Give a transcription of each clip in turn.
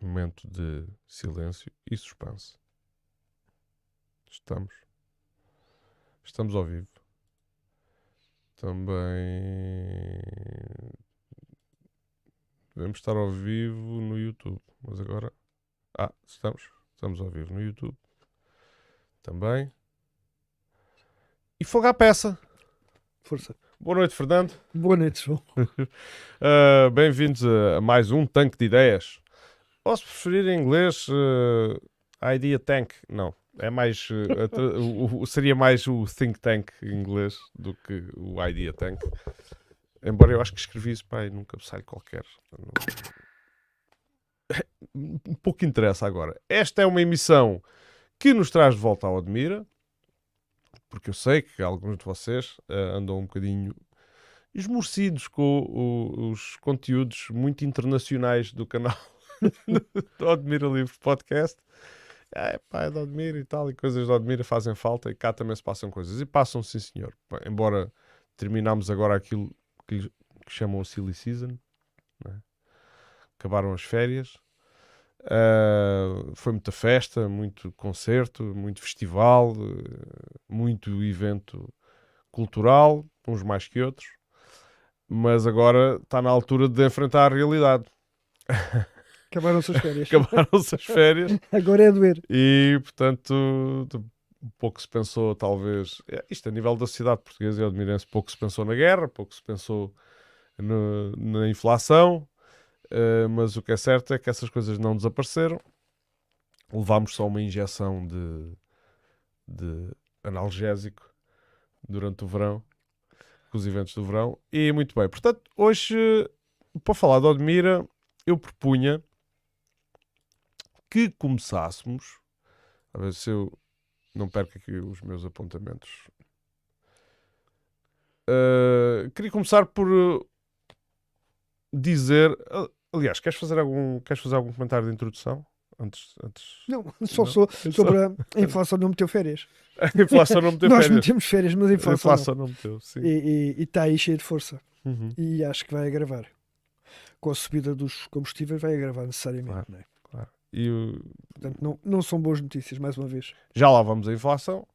Momento de silêncio e suspense. Estamos ao vivo. Também devemos estar ao vivo no YouTube. Mas agora... estamos ao vivo no YouTube. Também. E fogo à peça. Força. Boa noite, Fernando. Boa noite, João. Bem-vindos a mais um Tanque de Ideias. Posso preferir em inglês Idea Tank? Não. É mais, seria mais o Think Tank em inglês do que o Idea Tank. Embora eu acho que escrevi isso para aí num cabeçalho qualquer. Um pouco interessa agora. Esta é uma emissão que nos traz de volta ao Admira, porque eu sei que alguns de vocês andam um bocadinho esmorecidos com os conteúdos muito internacionais do canal do Admira Livre Podcast. É do Admira e tal, e coisas do Admira fazem falta, e cá também se passam coisas. E passam, sim senhor. Embora terminamos agora aquilo que chamam o Silly Season, né? Acabaram as férias. Foi muita festa, muito concerto, muito festival, muito evento cultural, uns mais que outros. Mas agora está na altura de enfrentar a realidade. Acabaram-se as férias. Acabaram-se as férias. Agora é doer. E, portanto, um pouco se pensou, talvez... Isto a nível da sociedade portuguesa e admirense, pouco se pensou na guerra, pouco se pensou na inflação. Mas o que é certo é que essas coisas não desapareceram. Levámos só uma injeção de analgésico durante o verão, com os eventos do verão. E muito bem. Portanto, hoje, para falar de Odmira, eu propunha que começássemos, a ver se eu não perco aqui os meus apontamentos. Queria começar por dizer... Aliás, queres fazer algum comentário de introdução? Antes... Não, só sobre a inflação não meteu férias. A inflação não meteu Nós férias. metemos férias, mas a inflação não meteu, sim. E está aí cheio de força. Uhum. E acho que vai agravar. Com a subida dos combustíveis vai agravar necessariamente. Claro, não é? claro. Portanto, não são boas notícias, mais uma vez. Já lá vamos a inflação.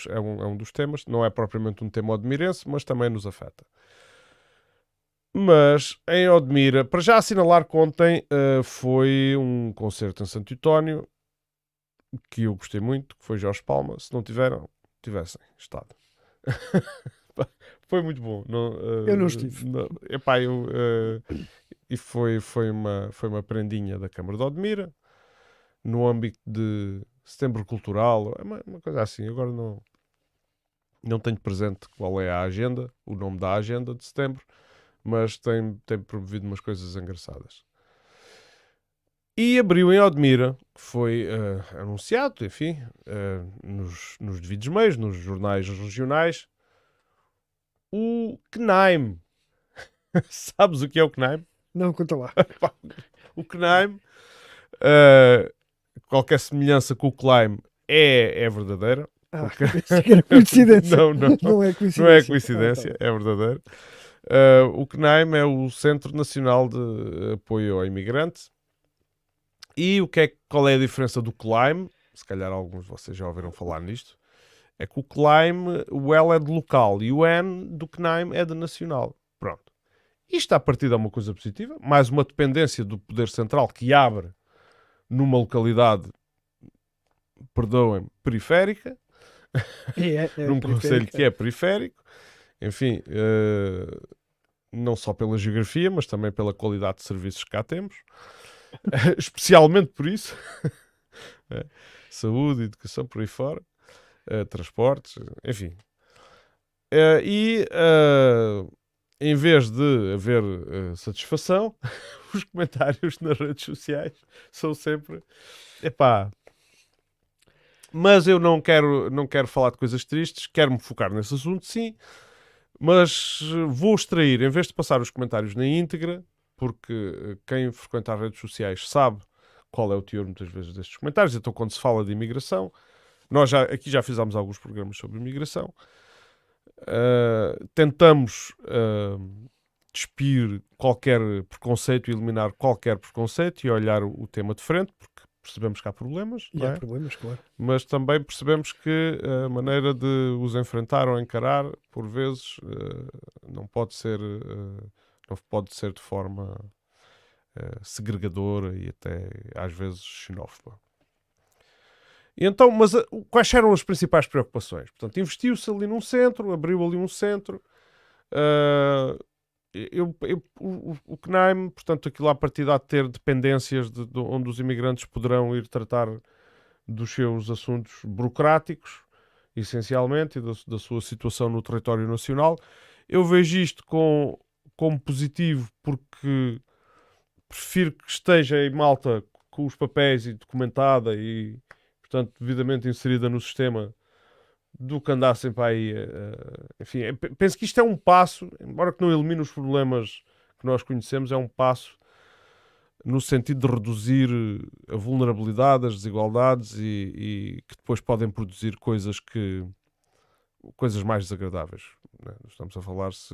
É um dos temas. Não é propriamente um tema odmirense, mas também nos afeta. Mas em Odmira, para já assinalar que ontem foi um concerto em Santo António que eu gostei muito, que foi Jorge Palma. Se não tivessem estado. Foi muito bom. Eu não estive. E foi uma prendinha da Câmara de Odmira, no âmbito de Setembro Cultural, uma coisa assim. Agora não tenho presente qual é a agenda, o nome da agenda de setembro, mas tem promovido umas coisas engraçadas. E abriu em Odmira, que foi anunciado, enfim, nos devidos meios, nos jornais regionais, o CNAIM. Sabes o que é o CNAIM? Não, conta lá. O CNAIM, qualquer semelhança com o CLIME é verdadeira. Porque... que era coincidência. Não é coincidência. Não é coincidência, tá. É verdadeiro. O CNAIM é o Centro Nacional de Apoio ao Imigrante. E qual é a diferença do CLIME? Se calhar alguns de vocês já ouviram falar nisto. É que o CLIME, o L é de local e o N do CNAIM é de nacional. Pronto. Isto à partida é uma coisa positiva. Mais uma dependência do Poder Central que abre numa localidade, perdoem-me, periférica. Num concelho que é periférico. Enfim, não só pela geografia, mas também pela qualidade de serviços que cá temos. Especialmente por isso. Saúde, educação, por aí fora. Transportes, enfim. Em vez de haver satisfação, os comentários nas redes sociais são sempre... Mas eu não quero falar de coisas tristes, quero-me focar nesse assunto, sim, mas vou extrair, em vez de passar os comentários na íntegra, porque quem frequenta as redes sociais sabe qual é o teor muitas vezes destes comentários. Então, quando se fala de imigração, nós aqui já fizemos alguns programas sobre imigração, tentamos despir qualquer preconceito e eliminar qualquer preconceito e olhar o tema de frente, porque percebemos que há problemas, E não há é? problemas, claro. Mas também percebemos que a maneira de os enfrentar ou encarar, por vezes, não pode ser de forma segregadora e até às vezes xenófoba. E então, mas quais eram as principais preocupações? Portanto, investiu-se ali num centro, abriu ali um centro. O CNAIM, portanto, aquilo à partida há de ter dependências de onde os imigrantes poderão ir tratar dos seus assuntos burocráticos, essencialmente, e da sua situação no território nacional. Eu vejo isto como positivo porque prefiro que esteja em Malta com os papéis e documentada e, portanto, devidamente inserida no sistema do que andar sempre aí. Enfim, penso que isto é um passo, embora que não elimine os problemas que nós conhecemos, é um passo no sentido de reduzir a vulnerabilidade, as desigualdades e que depois podem produzir coisas mais desagradáveis. Né? Estamos a falar se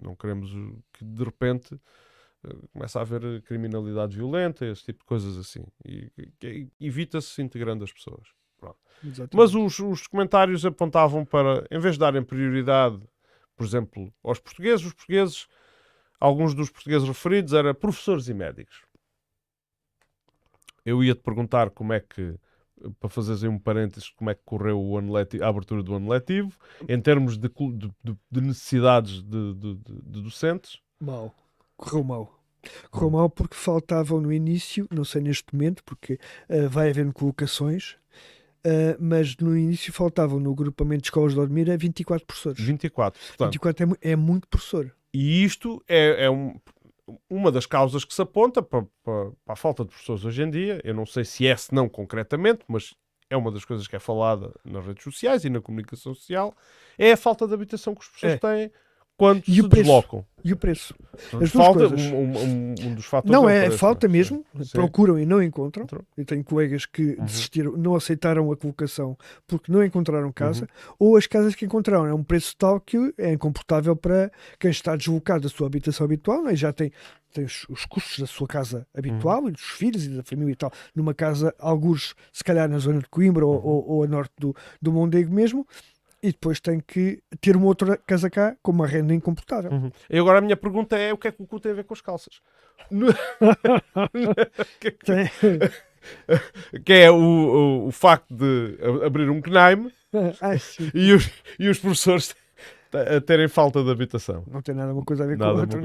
não queremos que de repente comece a haver criminalidade violenta, esse tipo de coisas assim. E evita-se integrando as pessoas. Mas os comentários apontavam para, em vez de darem prioridade, por exemplo, aos portugueses, os portugueses, alguns dos portugueses referidos eram professores e médicos. Eu ia-te perguntar como é que, para fazeres aí um parênteses, como é que correu o ano letivo, a abertura do ano letivo, em termos de necessidades de docentes. Mal. Correu mal. Correu mal porque faltavam no início, não sei neste momento, porque vai havendo colocações, mas no início faltavam no agrupamento de escolas de Odmira 24 professores. 24, portanto. 24 é muito professor. E isto é uma das causas que se aponta para a falta de professores hoje em dia. Eu não sei se é, se não concretamente, mas é uma das coisas que é falada nas redes sociais e na comunicação social, é a falta de habitação que os professores têm quando se deslocam. E o preço. As duas coisas. Um dos fatores não, é o preço, falta não? mesmo. Sim. Procuram e não encontram. Eu tenho colegas que desistiram, não aceitaram a colocação porque não encontraram casa, ou as casas que encontraram é um preço tal que é incomportável para quem está deslocado da sua habitação habitual, né? Já tem os custos da sua casa habitual e dos filhos e da família e tal, numa casa, alguns se calhar na zona de Coimbra ou a norte do Mondego mesmo, e depois tem que ter uma outra casa cá com uma renda incomportável. E agora a minha pergunta é: o que é que o cu tem a ver com as calças? Que é o facto de abrir um CNAIM e os professores a terem falta de habitação. Não tem nada uma coisa a ver com Nada, a outra.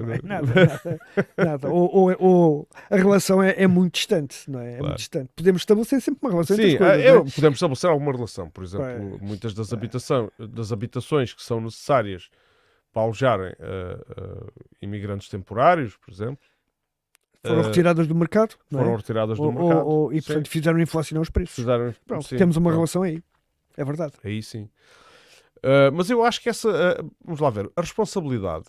Nada. Ou a relação é muito distante, não é? Claro. Muito distante. Podemos estabelecer sempre uma relação Sim, entre as coisas. podemos estabelecer alguma relação. Por exemplo, muitas das habitações que são necessárias para alojarem imigrantes temporários, por exemplo, foram retiradas do mercado. Foram retiradas do mercado. E portanto fizeram inflacionar os preços. Pronto, sim, temos uma relação aí. É verdade. Aí sim. Mas eu acho que vamos lá ver, a responsabilidade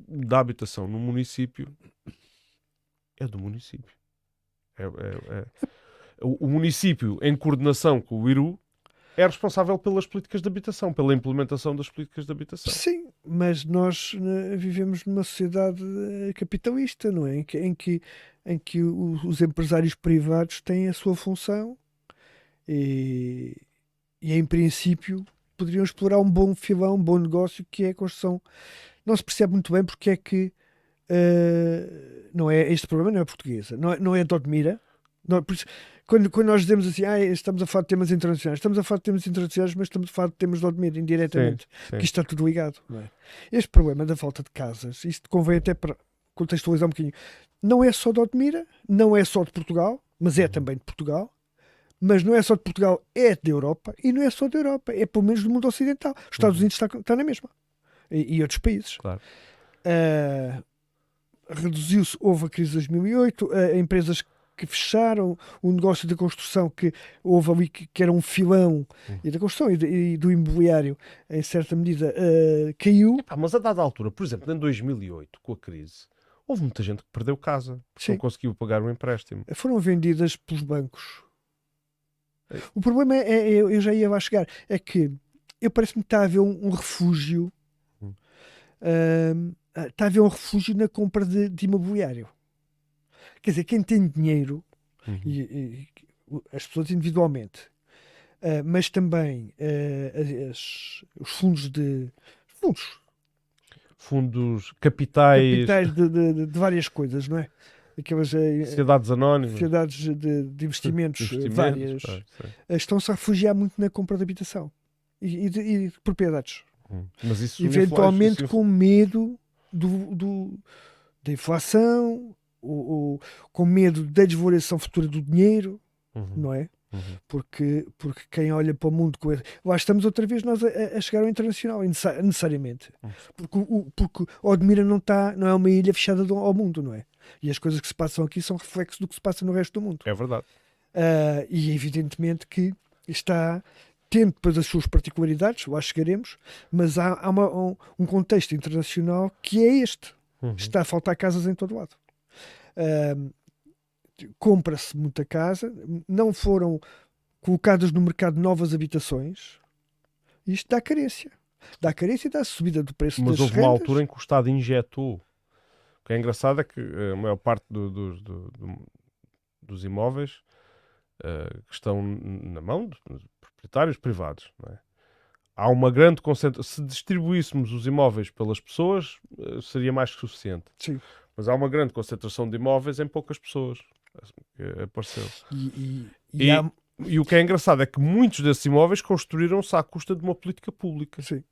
da habitação no município é do município. O município, em coordenação com o IRU, é responsável pelas políticas de habitação, pela implementação das políticas de habitação. Sim, mas nós vivemos numa sociedade capitalista, não é? Em que os empresários privados têm a sua função e em princípio poderiam explorar um bom filão, um bom negócio, que é a construção. Não se percebe muito bem porque é que não é, este problema não é portuguesa, não é de Odmira. Quando nós dizemos assim, estamos a falar de temas internacionais, estamos a falar de temas internacionais, mas estamos a falar de temas de Odmira, indiretamente, porque isto está tudo ligado. Não é? Este problema da falta de casas, isto convém até para contextualizar um bocadinho, não é só de Odmira, não é só de Portugal, mas é também de Portugal. Mas não é só de Portugal, é da Europa, e não é só da Europa, é pelo menos do mundo ocidental. Os Estados Unidos está na mesma. E outros países. Claro. Reduziu-se, houve a crise de 2008, empresas que fecharam, o negócio da construção que houve ali, que era um filão, e da construção e do imobiliário, em certa medida, caiu. Mas a dada altura, por exemplo, em 2008, com a crise, houve muita gente que perdeu casa, porque não conseguiu pagar o empréstimo. Foram vendidas pelos bancos. O problema eu já ia lá chegar, é que parece-me que está a haver um refúgio está a haver um refúgio na compra de imobiliário. Quer dizer, quem tem dinheiro, e as pessoas individualmente, mas também os fundos, capitais, de várias coisas, não é? Aquelas sociedades anónimas, sociedades de investimentos várias, estão-se a refugiar muito na compra de habitação e de propriedades. Mas isso eventualmente com medo da inflação, ou com medo da desvalorização futura do dinheiro, não é? Porque quem olha para o mundo com lá estamos outra vez nós a chegar ao internacional, necessariamente. Porque Odmira não é uma ilha fechada ao mundo, não é? E as coisas que se passam aqui são reflexo do que se passa no resto do mundo. É verdade. E evidentemente que está tendo depois as suas particularidades, lá chegaremos, mas há um contexto internacional que é este. Está a faltar casas em todo lado. Compra-se muita casa, não foram colocadas no mercado novas habitações, isto dá carência. Dá carência e dá subida do preço das rendas. Mas houve uma altura em que o Estado injetou. O que é engraçado é que a maior parte dos imóveis que estão na mão de proprietários privados, não é? Há uma grande concentração. Se distribuíssemos os imóveis pelas pessoas, seria mais que suficiente. Sim. Mas há uma grande concentração de imóveis em poucas pessoas. Apareceu. E o que é engraçado é que muitos desses imóveis construíram-se à custa de uma política pública. Sim.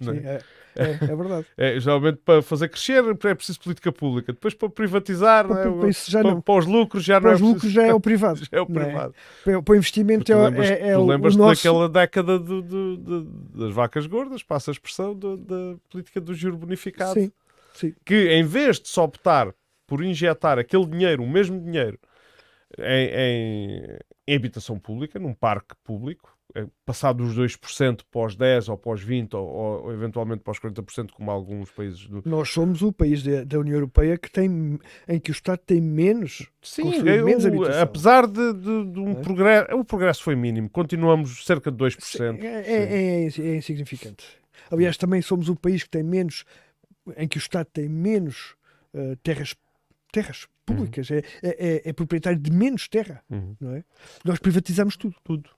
Sim, é verdade. Geralmente para fazer crescer é preciso política pública. Depois para privatizar, para os lucros já não é preciso. Para os lucros já é o privado. Já é o privado. Para o investimento é o lembras-te nosso... daquela década das vacas gordas, passa a expressão, da política do juro bonificado. Sim. Sim. Que em vez de só optar por injetar aquele dinheiro, o mesmo dinheiro, em habitação pública, num parque público, passar dos 2% para os 10% ou para os 20% ou eventualmente para os 40%, como alguns países do... Nós somos o país da União Europeia em que o Estado tem menos, menos habitação. Apesar de um progresso, o progresso foi mínimo, continuamos cerca de 2%. É insignificante. Aliás, também somos o país que tem menos, em que o Estado tem menos terras públicas, é proprietário de menos terra, não é? Nós privatizamos tudo.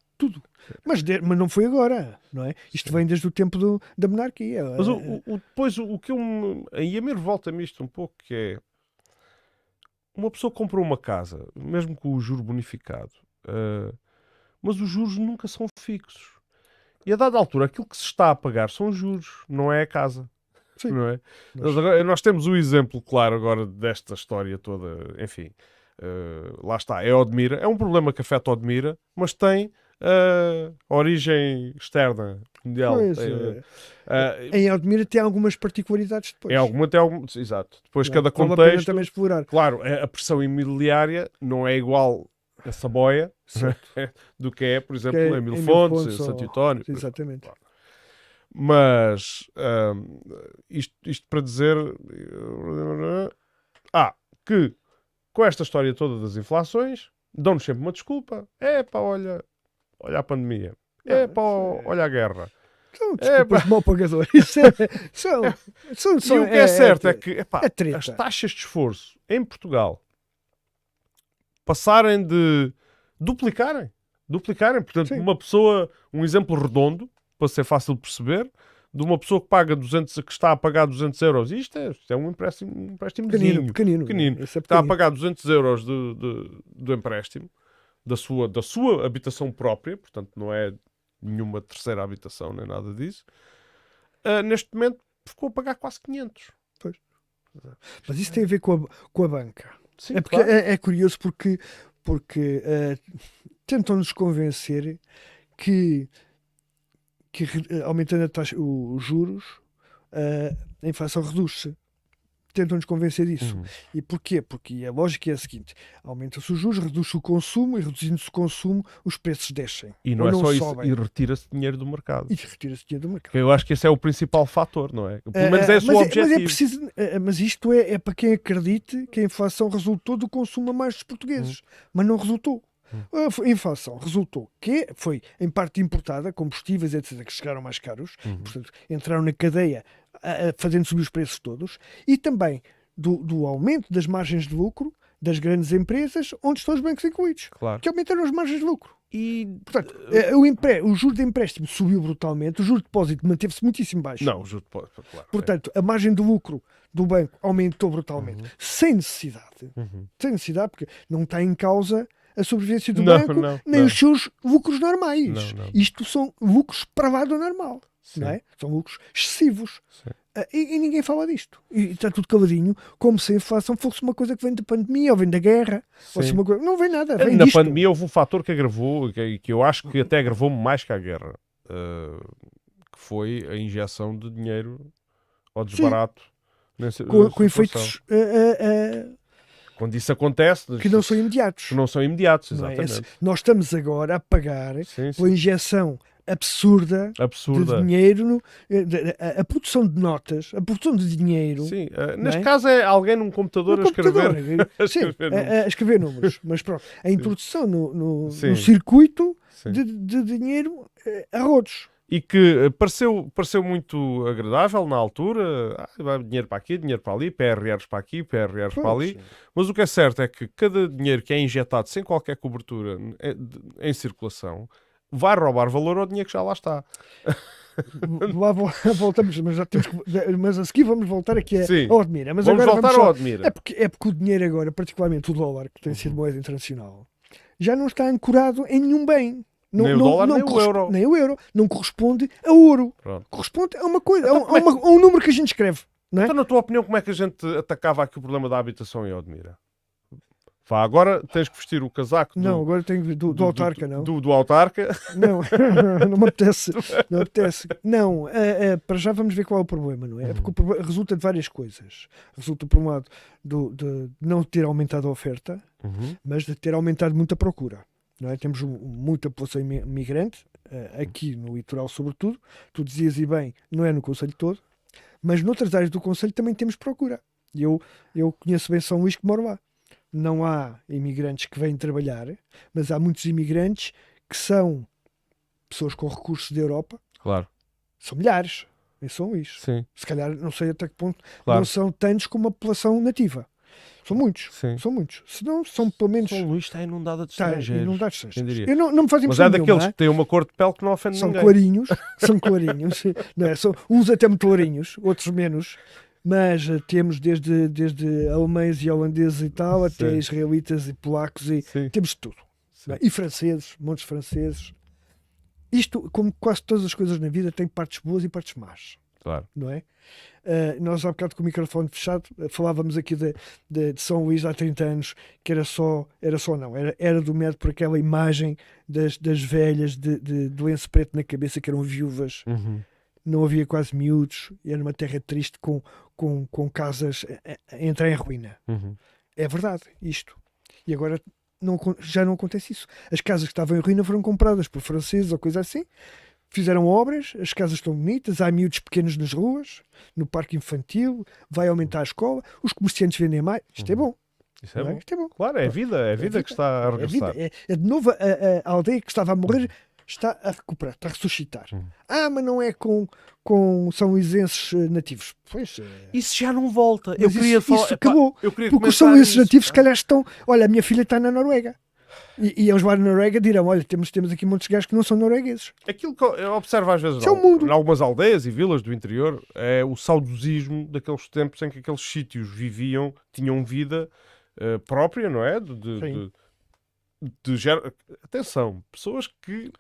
Mas não foi agora, não é? Isto vem desde o tempo da monarquia. Mas depois o que aí a mim revolta-me isto um pouco, que é uma pessoa comprou uma casa, mesmo com o juro bonificado, mas os juros nunca são fixos. E a dada altura aquilo que se está a pagar são os juros, não é a casa. Sim. Não é? Nós temos o exemplo claro agora desta história toda, enfim, lá está, é Odmira, é um problema que afeta Odmira, mas tem origem externa, mundial. Em Odmira tem algumas particularidades depois. Exato. Depois cada contexto, também explorar. Claro, a pressão imobiliária não é igual a Saboia do que é, por exemplo, em Mil Fontes, em Santo António. Exatamente. Claro. Mas isto para dizer que com esta história toda das inflações dão-nos sempre uma desculpa. Olha a pandemia. Olha a guerra. São desculpas de mau pagador. E o que é certo é que as taxas de esforço em Portugal passarem de duplicarem. Portanto, uma pessoa, um exemplo redondo, para ser fácil de perceber, de uma pessoa que está a pagar 200 euros. Isto é um empréstimo pequenino. Está a pagar 200 euros do empréstimo, da sua habitação própria, portanto não é nenhuma terceira habitação, nem nada disso. Neste momento ficou a pagar quase 500. Pois. Mas isso tem a ver com a banca. Sim, porque claro. é curioso porque tentam-nos convencer que aumentando os juros, a inflação reduz-se. Tentam-nos convencer disso. E porquê? Porque a lógica é a seguinte: aumenta-se os juros, reduz-se o consumo, e reduzindo-se o consumo, os preços descem. E não é só isso, e retira-se dinheiro do mercado. Eu acho que esse é o principal fator, não é? Pelo menos é esse o objetivo. Mas isto é para quem acredite que a inflação resultou do consumo a mais dos portugueses. Mas não resultou. A inflação resultou que foi em parte importada, combustíveis, etc., que chegaram mais caros, portanto, entraram na cadeia fazendo subir os preços todos, e também do aumento das margens de lucro das grandes empresas, onde estão os bancos incluídos, Claro. que aumentaram as margens de lucro. E Portanto, o juro de empréstimo subiu brutalmente, o juro de depósito manteve-se muitíssimo baixo. não, juro, claro. Portanto, a margem de lucro do banco aumentou brutalmente, sem necessidade. Uhum. Sem necessidade, porque não está em causa a sobrevivência do Não, banco, não, nem não. os seus lucros normais. Não. Isto são lucros para lá do normal. Sim. Não é? São lucros excessivos. Sim. E ninguém fala disto. E está tudo caladinho, como se a inflação fosse uma coisa que vem da pandemia ou vem da guerra. Ou se Sim. uma coisa... Não vem nada. Vem Na disto. pandemia houve um fator que agravou, que eu acho que até agravou mais que a guerra, que foi a injeção de dinheiro ao desbarato. nessa Com situação. efeitos Quando isso acontece, que não são imediatos. que não são imediatos, Não é? exatamente. Nós estamos agora a pagar Sim, pela sim. injeção absurda Absurda. de dinheiro, a produção de notas, a produção de dinheiro. Sim, não neste é? caso é alguém num computador No a escrever. computador. a Sim, escrever números. a escrever números. Mas pronto, a introdução no Sim. circuito Sim. de dinheiro a rodos. E que pareceu muito agradável na altura. Vai dinheiro para aqui, dinheiro para ali, PRRs para aqui, PRRs para ali. Mas o que é certo é que cada dinheiro que é injetado sem qualquer cobertura em circulação vai roubar valor ao dinheiro que já lá está. Lá voltamos, mas já temos mas a seguir vamos voltar aqui Sim. ao Odmira. Mas Vamos agora voltar só- ao Admira. É porque o dinheiro agora, particularmente o dólar, que tem sido moeda internacional, já não está ancorado em nenhum bem. Nem o dólar, nem o euro. Nem o euro. Não corresponde a ouro. Pronto. Corresponde a uma coisa, Então, a um número que a gente escreve. Não é? Então, na tua opinião, como é que a gente atacava aqui o problema da habitação em Odmira? Vá, agora tens que vestir o casaco Não, agora tenho do autarca, não. do autarca. Não, não me apetece. Não apetece. Não, para já vamos ver qual é o problema, não é? É porque o problema resulta de várias coisas. Resulta, por um lado, de não ter aumentado a oferta, mas de ter aumentado muito a procura. Não é? Temos muita população imigrante, aqui no litoral sobretudo. Tu dizias e bem, não é no Conselho todo, mas noutras áreas do Conselho também temos procura. E eu conheço bem São Luís, que moro lá. Não há imigrantes que vêm trabalhar, mas há muitos imigrantes que são pessoas com recursos da Europa. Claro. São milhares em São Luís. Sim, Se calhar, não sei até que ponto, claro. não são tantos como a população nativa. São muitos. Sim. São muitos. Se não, são pelo menos... São Luís está inundada de Tá, estrangeiros. inundados. Quem diria? Eu não me faz Mas impressão é daqueles nenhuma, que têm uma cor de pele que não ofende são ninguém. clarinhos, são clarinhos, não é? São uns até muito clarinhos, outros menos, mas temos desde alemães e holandeses e tal, até Sim. israelitas e polacos, e Sim. temos de tudo. Sim. Não é? E franceses, montes franceses. Isto, como quase todas as coisas na vida, tem partes boas e partes más, Claro. não é? Nós há bocado com o microfone fechado falávamos aqui de São Luís há 30 anos, que era dominado por aquela imagem das velhas de lenço preto na cabeça, que eram viúvas. Não havia quase miúdos, era uma terra triste com casas a entrar em ruína. É verdade isto. E agora já não acontece isso. As casas que estavam em ruína foram compradas por franceses ou coisa assim. Fizeram obras, as casas estão bonitas, há miúdos pequenos nas ruas, no parque infantil, vai aumentar a escola, os comerciantes vendem mais. Isto é bom. Isso é não é? bom. Isto é bom. Claro, é a vida que está a É vida. regressar. É de novo a aldeia que estava a morrer está a recuperar, está a ressuscitar. Mas não é com são luisenses nativos. Pois, Isso já não volta. mas isso acabou. Eu queria Porque os comentar são luisenses isso. nativos, se calhar estão. Olha, a minha filha está na Noruega. E eles lá na Noruega dirão: olha, temos aqui muitos gajos que não são noruegueses. Aquilo que eu observo às vezes Isso é o mundo. em algumas aldeias e vilas do interior é o saudosismo daqueles tempos em que aqueles sítios viviam, tinham vida própria, não é? Sim. Atenção, pessoas que,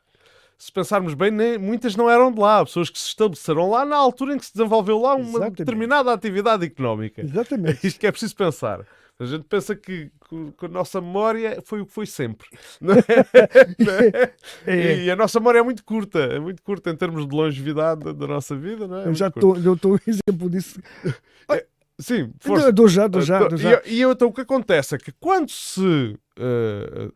se pensarmos bem, muitas não eram de lá, pessoas que se estabeleceram lá na altura em que se desenvolveu lá uma Exatamente. determinada atividade económica. Exatamente. É isto que é preciso pensar. A gente pensa que a nossa memória foi o que foi sempre. Não é? Não é? E a nossa memória é muito curta em termos de longevidade da nossa vida. Não é? Eu já estou um exemplo disso. Sim, força. Dou já. E então o que acontece é que quando se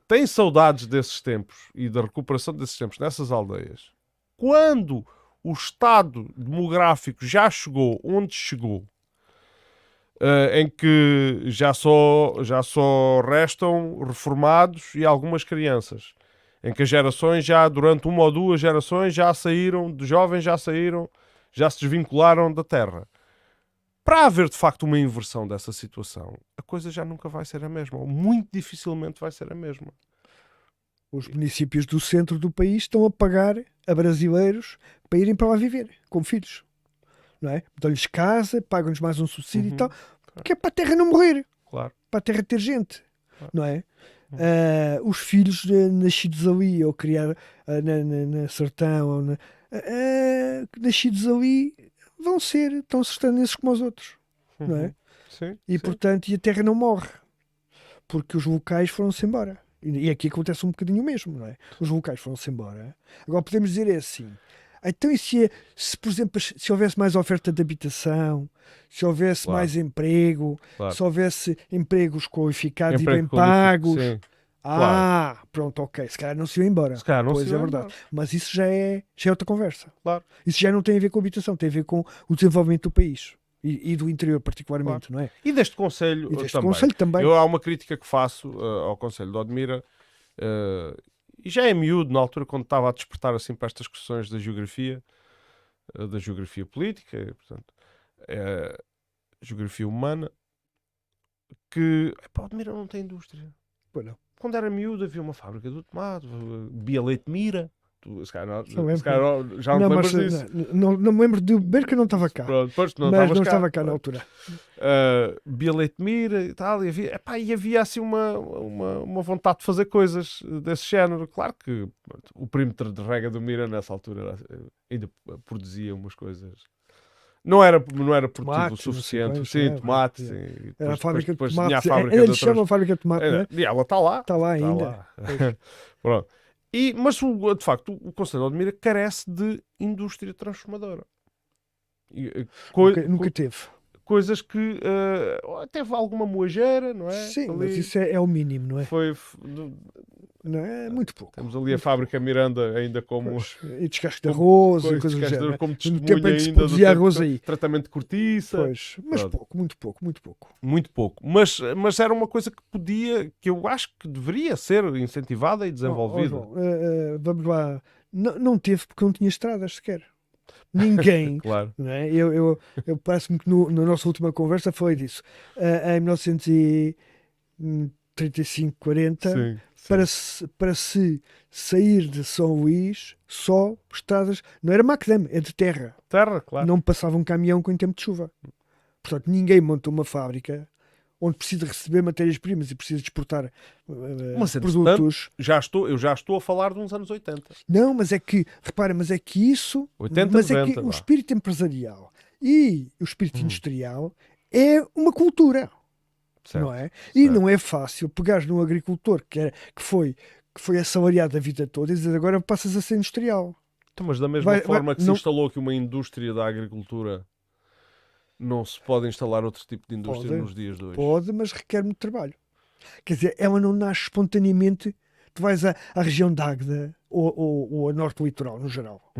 tem saudades desses tempos e da recuperação desses tempos nessas aldeias, quando o estado demográfico já chegou onde chegou, em que já só restam reformados e algumas crianças, em que as gerações já, durante uma ou duas gerações, já saíram, de jovens já saíram, já se desvincularam da terra. para haver de facto uma inversão dessa situação, a coisa já nunca vai ser a mesma, ou muito dificilmente vai ser a mesma. Os municípios do centro do país estão a pagar a brasileiros para irem para lá viver, como filhos. Não é? Dão-lhes casa, pagam-lhes mais um subsídio e tal, que é para a terra não morrer, Claro. para a terra ter gente. Claro. Não é? Os filhos nascidos ali, ou criar na sertão, ou nascidos ali, estão sertanenses como os outros. Não é? Sim, E sim. portanto, e a terra não morre, porque os locais foram-se embora. E aqui acontece um bocadinho o mesmo, não é? Os locais foram-se embora. Agora podemos dizer assim. Então, e se, por exemplo, se houvesse mais oferta de habitação, se houvesse Claro. mais emprego, Claro. se houvesse empregos qualificados e Emprego bem pagos, sim. pronto, ok, se calhar não se ia embora. Se calhar não Pois se é ia verdade. embora. Mas isso já é outra conversa. Claro. Isso já não tem a ver com habitação, tem a ver com o desenvolvimento do país e do interior, particularmente, não é? E deste Conselho E deste também. Conselho também. Há uma crítica que faço ao Conselho de Odmira, e já é miúdo, na altura, quando estava a despertar assim para estas questões da geografia política, portanto, geografia humana, que Odmira não tem indústria. Pois não. Quando era miúdo havia uma fábrica do tomate, Bia Leite Mira. Se calhar já não te Não, lembras mas disso. não me lembro de ver que eu não estava cá. Pronto, depois tu não Mas estavas não cá. estava cá na altura. Bia Leite Mira e tal, e havia assim uma vontade de fazer coisas desse género. Claro que o perímetro de rega do Mira nessa altura ainda produzia umas coisas. Não era produtivo Tomates, o suficiente. não sei Sim, quantos, tomates. é. E Era a fábrica depois de tinha a tomate. fábrica Ainda de lhe chamam outras... fábrica de tomate, não é? E ela está lá. Está lá Está ainda. lá. Pronto. Mas, de facto, o Conselho de Odmira carece de indústria transformadora. Nunca teve. Coisas que teve alguma moageira, não é? Sim, Ali mas isso é o mínimo, não é? Não é? Muito pouco. Temos ali a fábrica Miranda ainda como... Pois, e descasque de arroz e coisas do género. Como No testemunha tempo em que se ainda do produzia tempo arroz de aí. tratamento de cortiça. Pois, mas Pronto. pouco, muito pouco, muito pouco. Muito pouco. Mas era uma coisa que eu acho que deveria ser incentivada e desenvolvida. João, vamos lá. Não teve porque não tinha estradas sequer. Ninguém. Claro. Não é? Eu parece-me que na nossa última conversa falei disso. Em 1935, 40, Sim. para se sair de São Luís, só estradas, não era macadame, é de terra. Terra, claro. Não passava um caminhão com tempo de chuva. Portanto, ninguém monta uma fábrica onde precisa receber matérias-primas e precisa de exportar Mas, produtos. Eu já estou a falar de uns anos 80. Não, mas é que, repara, mas é que isso, 80, mas 90, é que o vá. espírito empresarial e o espírito industrial é uma cultura, Certo, não é? E certo. não é fácil pegares num agricultor que foi assalariado a vida toda e dizer agora passas a ser industrial. Então, mas da mesma forma que se instalou aqui uma indústria da agricultura, não se pode instalar outro tipo de indústria nos dias de hoje? Pode, mas requer muito trabalho. Quer dizer, ela não nasce espontaneamente. Tu vais à região de Águeda ou a norte litoral, no geral,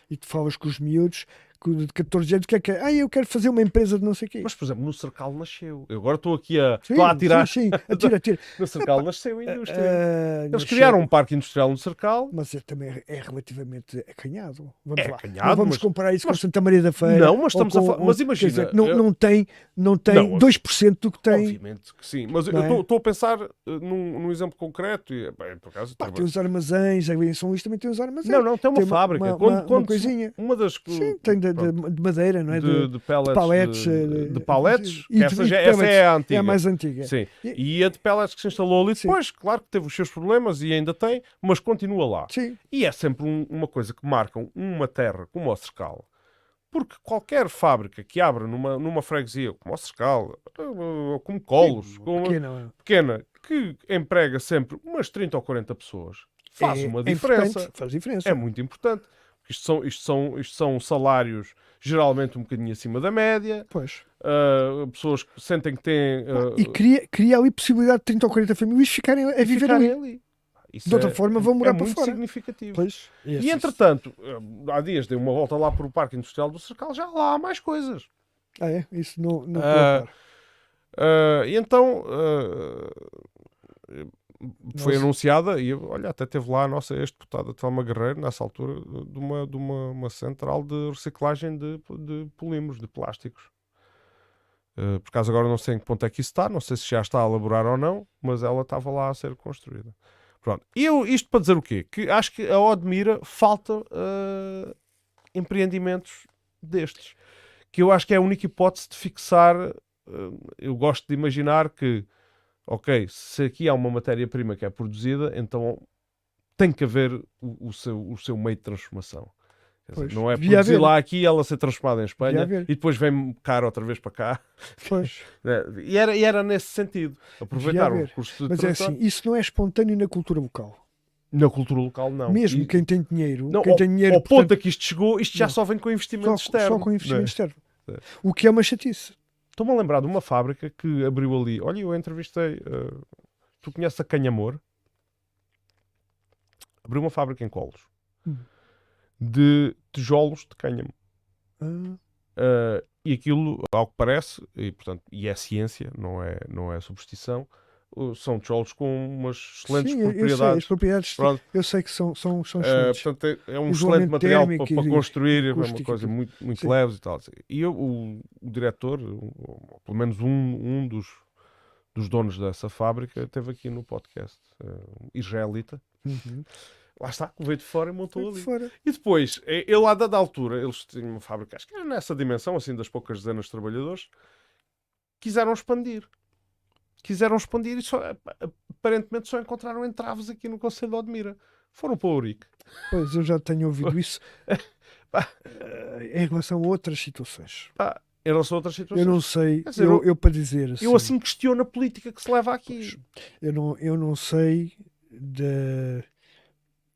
e tu falas com os miúdos de 14 anos, o que é que é? Eu quero fazer uma empresa de não sei o quê. Mas, por exemplo, no Cercal nasceu. Eu agora estou aqui a tirar. Sim, atira. No Cercal nasceu a indústria. Eles Nasceu. criaram um parque industrial no Cercal. Mas também é relativamente acanhado. Vamos É lá. acanhado, Não vamos mas- comparar isso com Santa Maria da Feira. Não, mas estamos a falar- mas quer imagina, dizer, não tem Não, 2% do que tem. Obviamente que sim. Mas Não é? eu estou a pensar num exemplo concreto. E, bem, por acaso, Pá, tem os armazéns, ali em São Luís também tem os armazéns. não, tem uma fábrica. Uma coisinha. Uma das... Sim, tem de madeira, não é? de pellets, paletes, de paletes, e que de essa pellets. é a antiga. É a mais antiga. Sim. E- E a de pellets que se instalou ali Sim. depois, claro que teve os seus problemas e ainda tem, mas continua lá. Sim, E é sempre uma coisa que marcam uma terra como o Cercal. Porque qualquer fábrica que abra numa freguesia como o Cercal, como Colos, como pequena, que emprega sempre umas 30 ou 40 pessoas, faz uma diferença. importante, faz diferença. É muito importante. Isto são salários geralmente um bocadinho acima da média. Pois. Pessoas que sentem que têm... E cria ali possibilidade de 30 ou 40 famílias ficarem a viver ali. Isso De outra forma vão morar para muito fora. significativo. Pois. E entretanto, há dias dei uma volta lá para o Parque Industrial do Cercal, já lá há mais coisas. Isso não estou Ah, a par. E então foi Nossa. anunciada, e olha, até teve lá a nossa ex-deputada Telma Guerreiro, nessa altura, de uma central de reciclagem de polímeros, de plásticos. Por acaso agora não sei em que ponto é que isso está, não sei se já está a elaborar ou não, mas ela estava lá a ser construída. Pronto. E isto para dizer o quê? Que acho que a Odmira falta empreendimentos destes. Que eu acho que é a única hipótese de fixar. Eu gosto de imaginar que, ok, se aqui há uma matéria-prima que é produzida, então tem que haver o seu meio de transformação. Quer dizer, Pois, não é devia produzir haver. lá aqui e ela ser transformada em Devia Espanha haver. e depois vem cá outra vez para cá. Pois, E era nesse sentido. Aproveitar o haver. recurso de mas é assim, isso não é espontâneo na cultura local. na cultura local, não. Mesmo E- quem tem dinheiro, não, quem tem dinheiro, ao ponto portanto, a que isto chegou, isto já Não. só vem com investimento externo. só com investimento não é? externo. É. O que é uma chatice. Estou-me a lembrar de uma fábrica que abriu ali. Olha, eu entrevistei. Tu conheces a Canhamor? Abriu uma fábrica em Colos Hum. de tijolos de cânhamo. Ah, E aquilo, ao que parece, e é ciência, não é superstição, são tijolos com umas excelentes sim, eu sei, as propriedades. propriedades, Pronto. eu sei que são excelentes. Portanto, é um Isolamento excelente material térmico para e construir, é uma acústico e coisa tudo. muito Sim. leve e tal. E o diretor, ou pelo menos um dos donos dessa fábrica, esteve aqui no podcast, israelita. Uhum. Lá está, veio de fora e montou ali. Fora. E depois, ele lá dada altura, eles tinham uma fábrica, acho que era nessa dimensão, assim, das poucas dezenas de trabalhadores, quiseram expandir. E aparentemente só encontraram entraves aqui no Conselho de Odmira. Foram para o Ourique. Pois, eu já tenho ouvido isso Pá, em relação a outras situações. pá, em relação a outras Eu situações. não sei, Quer dizer, eu para dizer assim, eu assim questiono a política que se leva aqui. eu não sei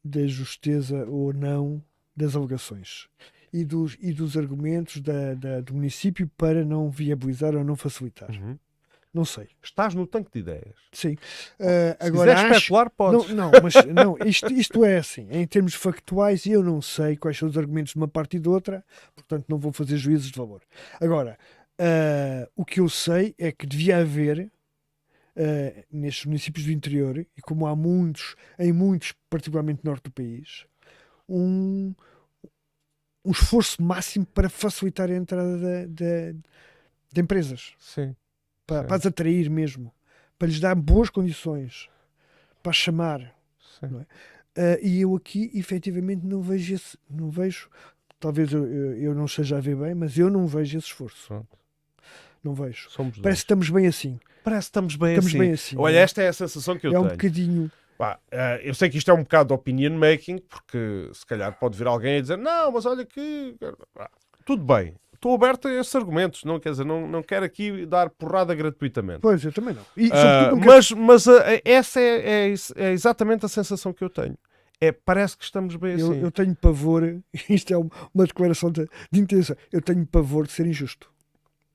da justeza ou não das alegações e dos argumentos do município para não viabilizar ou não facilitar. Uhum. Não sei. Estás no tanque de ideias. Sim. Se Agora quiser especular, podes. Não, mas não, isto é assim, em termos factuais, eu não sei quais são os argumentos de uma parte e de outra, portanto não vou fazer juízos de valor. Agora, o que eu sei é que devia haver nestes municípios do interior, e como há em muitos, particularmente no norte do país, um, um esforço máximo para facilitar a entrada de empresas, Sim. para as atrair mesmo, para lhes dar boas condições, para as chamar. Sim. Não é? E eu aqui, efetivamente, não vejo, talvez eu não esteja a ver bem, mas eu não vejo esse esforço. Pronto. Não vejo. Somos Parece dois. que estamos bem assim. Parece que estamos bem Estamos assim. bem assim. Olha, não é? esta é a sensação que eu É um tenho. bocadinho. Pá, eu sei que isto é um bocado de opinion making, porque se calhar pode vir alguém a dizer não, mas olha que... Tudo bem. Estou aberto a esses argumentos. Não, quer dizer, não quero aqui dar porrada gratuitamente. Pois, eu também não. E, sobretudo, não quero- Mas essa é exatamente a sensação que eu tenho. Parece que estamos bem assim. eu tenho pavor, isto é uma declaração de intenção, eu tenho pavor de ser injusto.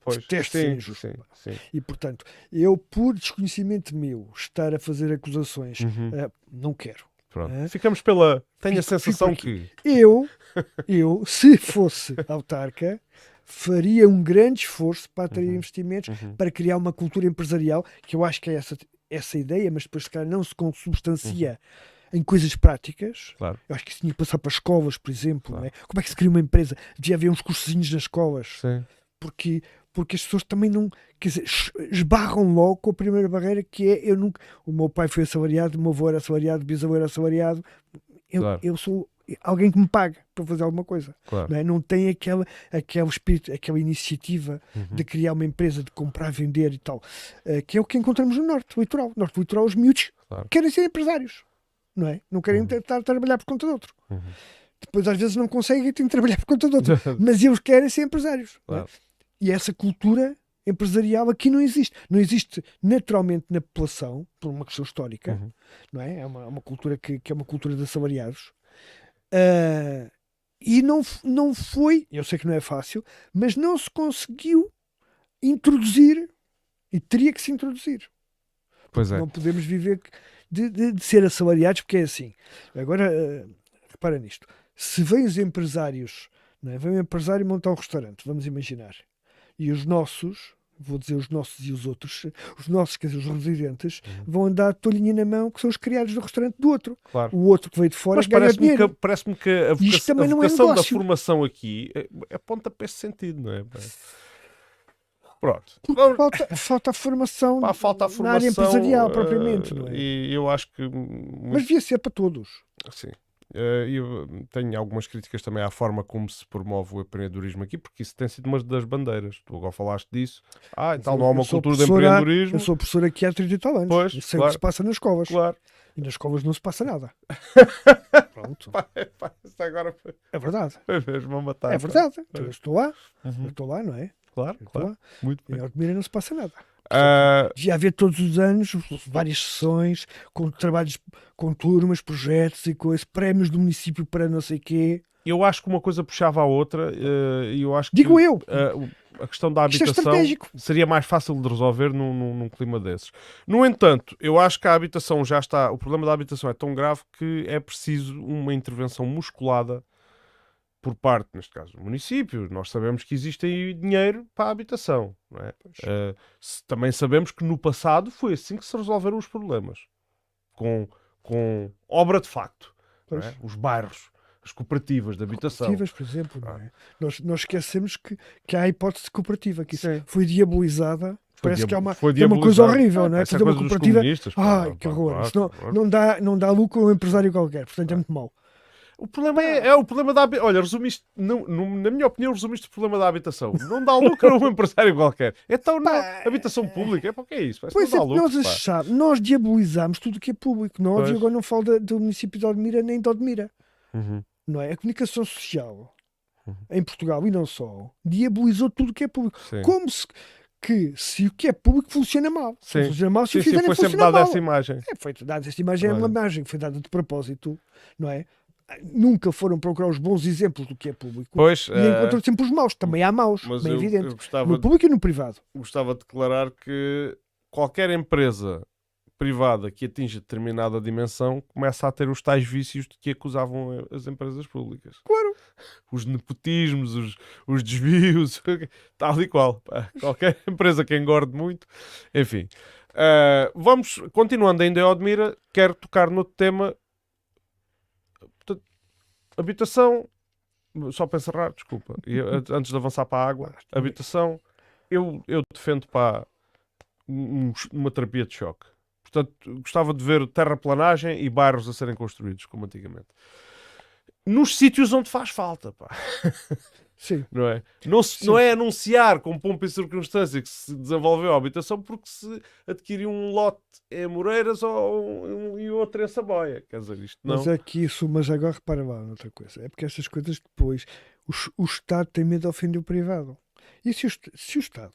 Pois, Detesto ser injusto. sim. E, portanto, eu, por desconhecimento meu, estar a fazer acusações, Uhum. não quero. Pronto. É? Ficamos pela... Tenho a Fico sensação aqui. que... Eu, se fosse autarca, faria um grande esforço para atrair Uhum. investimentos, Uhum. para criar uma cultura empresarial, que eu acho que é essa ideia, mas depois, se calhar, não se consubstancia em coisas práticas. Claro. Eu acho que isso tinha que passar para escolas, por exemplo. Claro. Não é? Como é que se cria uma empresa? Devia haver uns cursozinhos nas escolas. Sim. Porque as pessoas também não, quer dizer, esbarram logo com a primeira barreira, que é o meu pai foi assalariado, o meu avô era assalariado, o bisavô era assalariado, Claro. eu sou alguém que me paga para fazer alguma coisa. Claro. Não é? Não tem aquele espírito, aquela iniciativa Uhum. de criar uma empresa, de comprar, vender e tal, que é o que encontramos no Norte Litoral. No Norte Litoral, os miúdos Claro. querem ser empresários, não é? Não querem Uhum. estar a trabalhar por conta de outro. Uhum. Depois às vezes não conseguem e têm de trabalhar por conta de outro, mas eles querem ser empresários. Não é? Claro. E essa cultura empresarial aqui não existe. Não existe naturalmente na população, por uma questão histórica, Uhum. não é? É uma cultura que é uma cultura de assalariados. E não foi, eu sei que não é fácil, mas não se conseguiu introduzir, e teria que se introduzir. Pois é. Não podemos viver de ser assalariados, porque é assim. Agora, repara nisto. Se vêm os empresários, não é? Vem um empresário montar um restaurante, vamos imaginar. E os nossos, vou dizer os nossos e os outros, os nossos, quer dizer, os residentes, vão andar de toalhinha na mão, que são os criados do restaurante do outro. Claro. O outro que veio de fora Mas ganha dinheiro. parece-me que a Isto também não é vocação da negócio. formação aqui aponta para esse sentido, não é? Pronto. Porque falta a formação, Pá, falta a formação na área empresarial, propriamente, não é? E eu acho que Mas devia ser para todos. sim. Eu tenho algumas críticas também à forma como se promove o empreendedorismo aqui, porque isso tem sido uma das bandeiras. Tu agora falaste disso. E tal, não há uma cultura de empreendedorismo. Eu sou professor aqui há 30 e tal anos. Pois, Eu sei o que se passa nas escolas. Claro. E nas escolas não se passa nada. Pronto. Isso agora É verdade. foi mesmo a matar. É verdade. Eu estou lá. Uhum. Eu estou lá, não é? Claro, Eu estou claro. lá. Muito Em bem. Odmira não se passa nada. Ah, Devia haver todos os anos várias sessões com trabalhos, com turmas, projetos e coisas, prémios do município para não sei quê. eu acho que uma coisa puxava a outra e eu acho que Digo eu. a questão da Isto é habitação estratégico. seria mais fácil de resolver num clima desses. No entanto, eu acho que a habitação já está. O problema da habitação é tão grave que é preciso uma intervenção musculada por parte, neste caso, do município. Nós sabemos que existe aí dinheiro para a habitação. Não é? Também sabemos que no passado foi assim que se resolveram os problemas. Com obra de facto. Não é? Os bairros, as cooperativas de habitação. Cooperativas, por exemplo, não é? Nós esquecemos que há a hipótese de cooperativa, que isso Sim. foi diabolizada. Parece que é uma coisa diabolizado. horrível, não é? Essa Fazer uma coisa dos cooperativa. comunistas, Ai, que horror. Isso não dá lucro a um empresário qualquer, portanto é muito mau. O problema é o problema da habitação. Olha, resumiste, na minha opinião, resumiste o problema da habitação. Não dá lucro a um empresário qualquer. Então, não, habitação pública, para o que é isso? Pois não é, dá lucro, nós diabolizamos tudo o que é público. Não, Pois. e agora não falo do município de Odmira nem de Odmira. Uhum. Não é? A comunicação social em Portugal e não só diabolizou tudo o que é público. Sim. Como se o que é público funciona mal. Sim. Funciona mal, se Sim, o fizerem foi sempre funciona dada mal. essa imagem. Foi dada esta imagem, é uma imagem que foi dada de propósito, não é? Nunca foram procurar os bons exemplos do que é público. Pois, e encontram sempre os maus. Também há maus, mas bem evidente. Eu No público e no privado. gostava de declarar que qualquer empresa privada que atinja determinada dimensão começa a ter os tais vícios de que acusavam as empresas públicas. Claro. Os nepotismos, os desvios, tal e qual. Pá. Qualquer empresa que engorde muito. Enfim. Vamos, continuando ainda em Odmira, quero tocar no tema. Portanto, habitação, só para encerrar, desculpa, antes de avançar para a água, habitação, eu defendo para uma terapia de choque. Portanto, gostava de ver terraplanagem e bairros a serem construídos, como antigamente. Nos sítios onde faz falta, pá. Sim. Não é? Não é anunciar com pompa e circunstância que se desenvolveu a habitação porque se adquiriu um lote em Moreiras e outro em Saboia. Quer dizer, isto não... Mas é que isso, mas agora repara lá noutra coisa. É porque estas coisas depois, o Estado tem medo de ofender o privado. E se o Estado,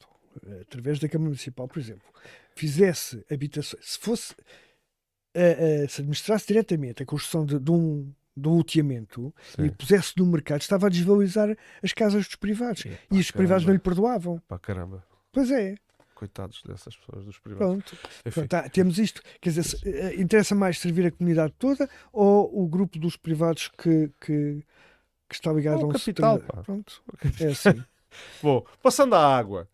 através da Câmara Municipal, por exemplo, fizesse habitações, se administrasse diretamente a construção de um loteamento e pusesse no mercado, estava a desvalorizar as casas dos privados. E os privados não lhe perdoavam. Pá, caramba. Pois é. Coitados dessas pessoas, dos privados. Pronto, temos isto. Quer dizer, interessa mais servir a comunidade toda ou o grupo dos privados que está ligado a um capital, pá. Pronto, é assim. Bom, passando à água.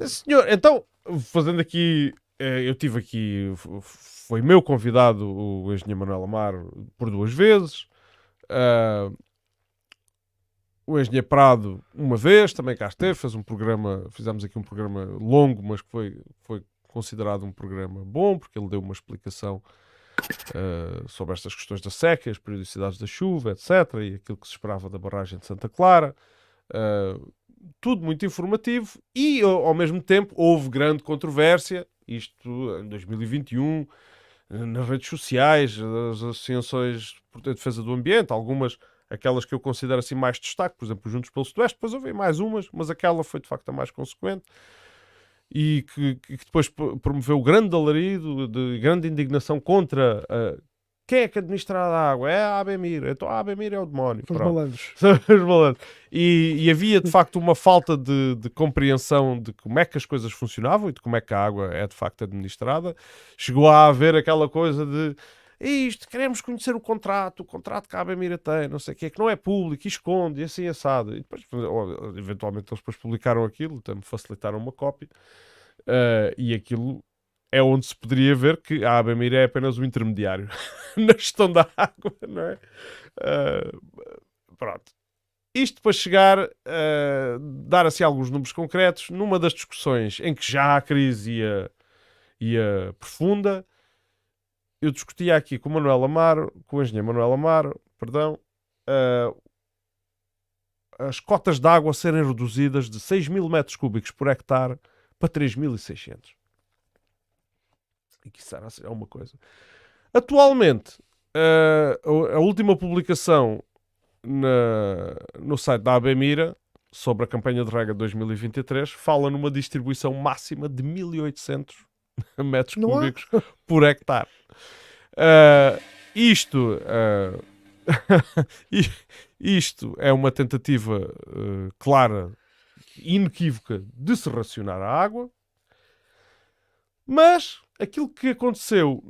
Senhor, então, fazendo aqui... Eu tive aqui... Foi meu convidado o engenheiro Manuel Amaro por 2 vezes. O engenheiro Prado uma vez, também cá esteve, fizemos aqui um programa longo, mas que foi considerado um programa bom, porque ele deu uma explicação sobre estas questões da seca, as periodicidades da chuva, etc., e aquilo que se esperava da barragem de Santa Clara. Tudo muito informativo e, ao mesmo tempo, houve grande controvérsia, isto em 2021, nas redes sociais, as associações por defesa do ambiente, algumas, aquelas que eu considero assim mais destaque, por exemplo, Juntos pelo Sudoeste, depois houve mais umas, mas aquela foi de facto a mais consequente e que depois promoveu grande alarido, de grande indignação contra quem é que administra a água? É a ABMIR. Então a ABMIR é o demónio. Os malandros. E havia de facto uma falta de compreensão de como é que as coisas funcionavam e de como é que a água é de facto administrada. Chegou a haver aquela coisa de isto, queremos conhecer o contrato que a ABMIR tem, não sei o que, que não é público, e esconde, e assim assado. E depois, eventualmente, eles depois publicaram aquilo, também facilitaram uma cópia, e aquilo é onde se poderia ver que a ABMIR é apenas um intermediário na gestão da água, não é? Pronto. Isto para chegar a dar assim alguns números concretos, numa das discussões em que já a crise ia profunda, eu discutia aqui com o Manuel Amaro, com o engenheiro Manuel Amaro, perdão, as cotas de água serem reduzidas de 6.000 metros cúbicos por hectare para 3.600. E que isso é uma coisa. Atualmente, a última publicação no site da ABMIRA sobre a campanha de rega de 2023 fala numa distribuição máxima de 1.800 metros Não há? cúbicos por hectare. Isto isto é uma tentativa clara e inequívoca de se racionar a água, mas aquilo que aconteceu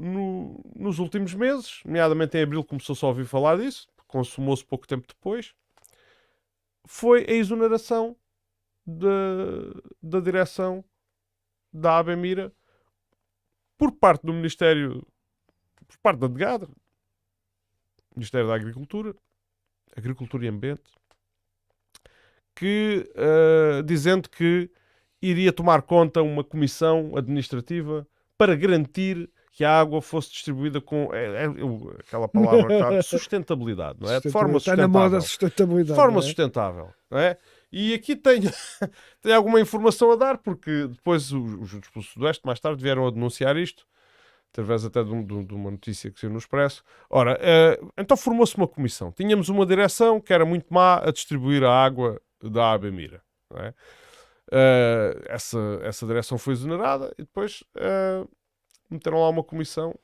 nos últimos meses, nomeadamente em abril, começou-se a ouvir falar disso, consumou-se pouco tempo depois, foi a exoneração da direção da ABMIRA por parte do Ministério, por parte da DGAD, Ministério da Agricultura e Ambiente, que dizendo que iria tomar conta uma comissão administrativa para garantir que a água fosse distribuída com aquela palavra, sustentabilidade, não é? De forma Está na moda sustentável. sustentabilidade. De forma não é? sustentável, não é? E aqui tenho alguma informação a dar, porque depois os Juntos pelo Sudoeste, mais tarde, vieram a denunciar isto, através até de uma notícia que saiu no Expresso. Ora, então formou-se uma comissão. Tínhamos uma direção que era muito má a distribuir a água da ABMIRA, não é? Essa direção foi exonerada e depois meteram lá uma comissão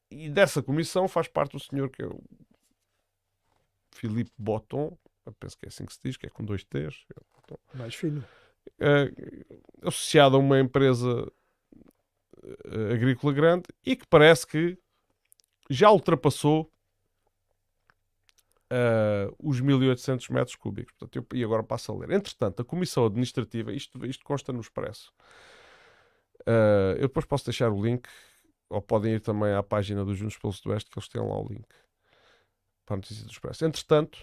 e dessa comissão faz parte o senhor que é o Philippe Botton, eu penso que é assim que se diz, que é com 2 T's, Mais fino. associado a uma empresa agrícola grande e que parece que já ultrapassou os 1.800 metros cúbicos. Portanto, e agora passo a ler. Entretanto, a Comissão Administrativa, isto consta no Expresso. Eu depois posso deixar o link, ou podem ir também à página dos Juntos pelo Sudoeste, que eles têm lá o link para a notícia do Expresso. Entretanto,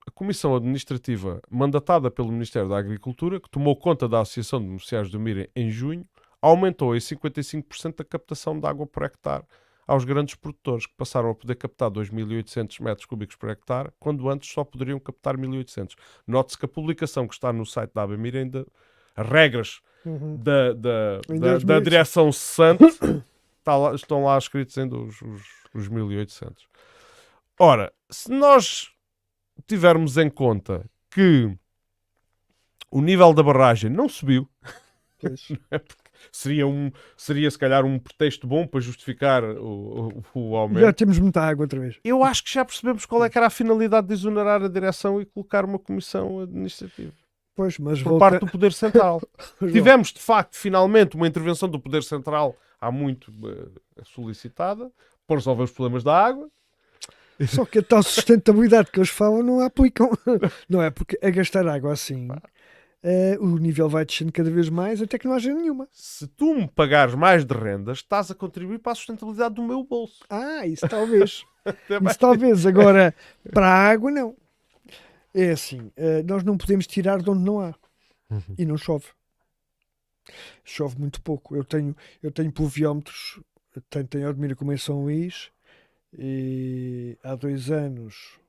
a Comissão Administrativa mandatada pelo Ministério da Agricultura, que tomou conta da Associação de Beneficiários do MIRA em junho, aumentou em 55% a captação de água por hectare aos grandes produtores, que passaram a poder captar 2.800 metros cúbicos por hectare, quando antes só poderiam captar 1.800. Note-se que a publicação que está no site da ABMIRA ainda, as regras da direção cessante estão lá escritos ainda os 1.800. Ora, se nós tivermos em conta que o nível da barragem não subiu, seria se calhar um pretexto bom para justificar o aumento. Já temos muita água outra vez. Eu acho que já percebemos qual é que era a finalidade de exonerar a direção e colocar uma comissão administrativa. Pois, mas por parte do Poder Central. Tivemos, de facto, finalmente uma intervenção do Poder Central há muito solicitada para resolver os problemas da água. Só que a tal sustentabilidade que eles falam não a aplicam. Não é? Porque a gastar água assim, o nível vai descendo cada vez mais até que não haja nenhuma. Se tu me pagares mais de rendas, estás a contribuir para a sustentabilidade do meu bolso. Isso talvez. Isso talvez. Agora, para a água, não. É assim, nós não podemos tirar de onde não há. E não chove. Chove muito pouco. Eu tenho pluviómetros, tenho a Admira como em São Luís, e há 2 anos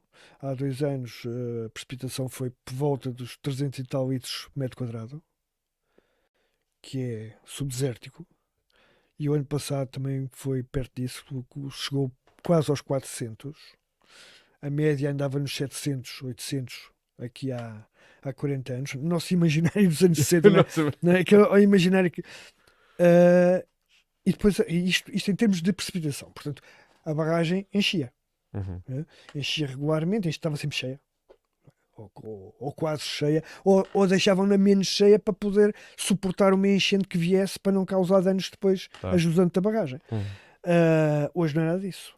a precipitação foi por volta dos 300 e tal litros por metro quadrado, que é subdesértico, e o ano passado também foi perto disso, chegou quase aos 400. A média andava nos 700, 800 aqui há 40 anos. Nosso imaginário dos anos 60, não é? Aquele imaginário que... e depois, isto em termos de precipitação. Portanto, a barragem enchia. Enchia regularmente, estava sempre cheia. Ou quase cheia. Ou deixavam-na menos cheia para poder suportar uma enchente que viesse para não causar danos depois ajudando da barragem. Hoje não é nada disso.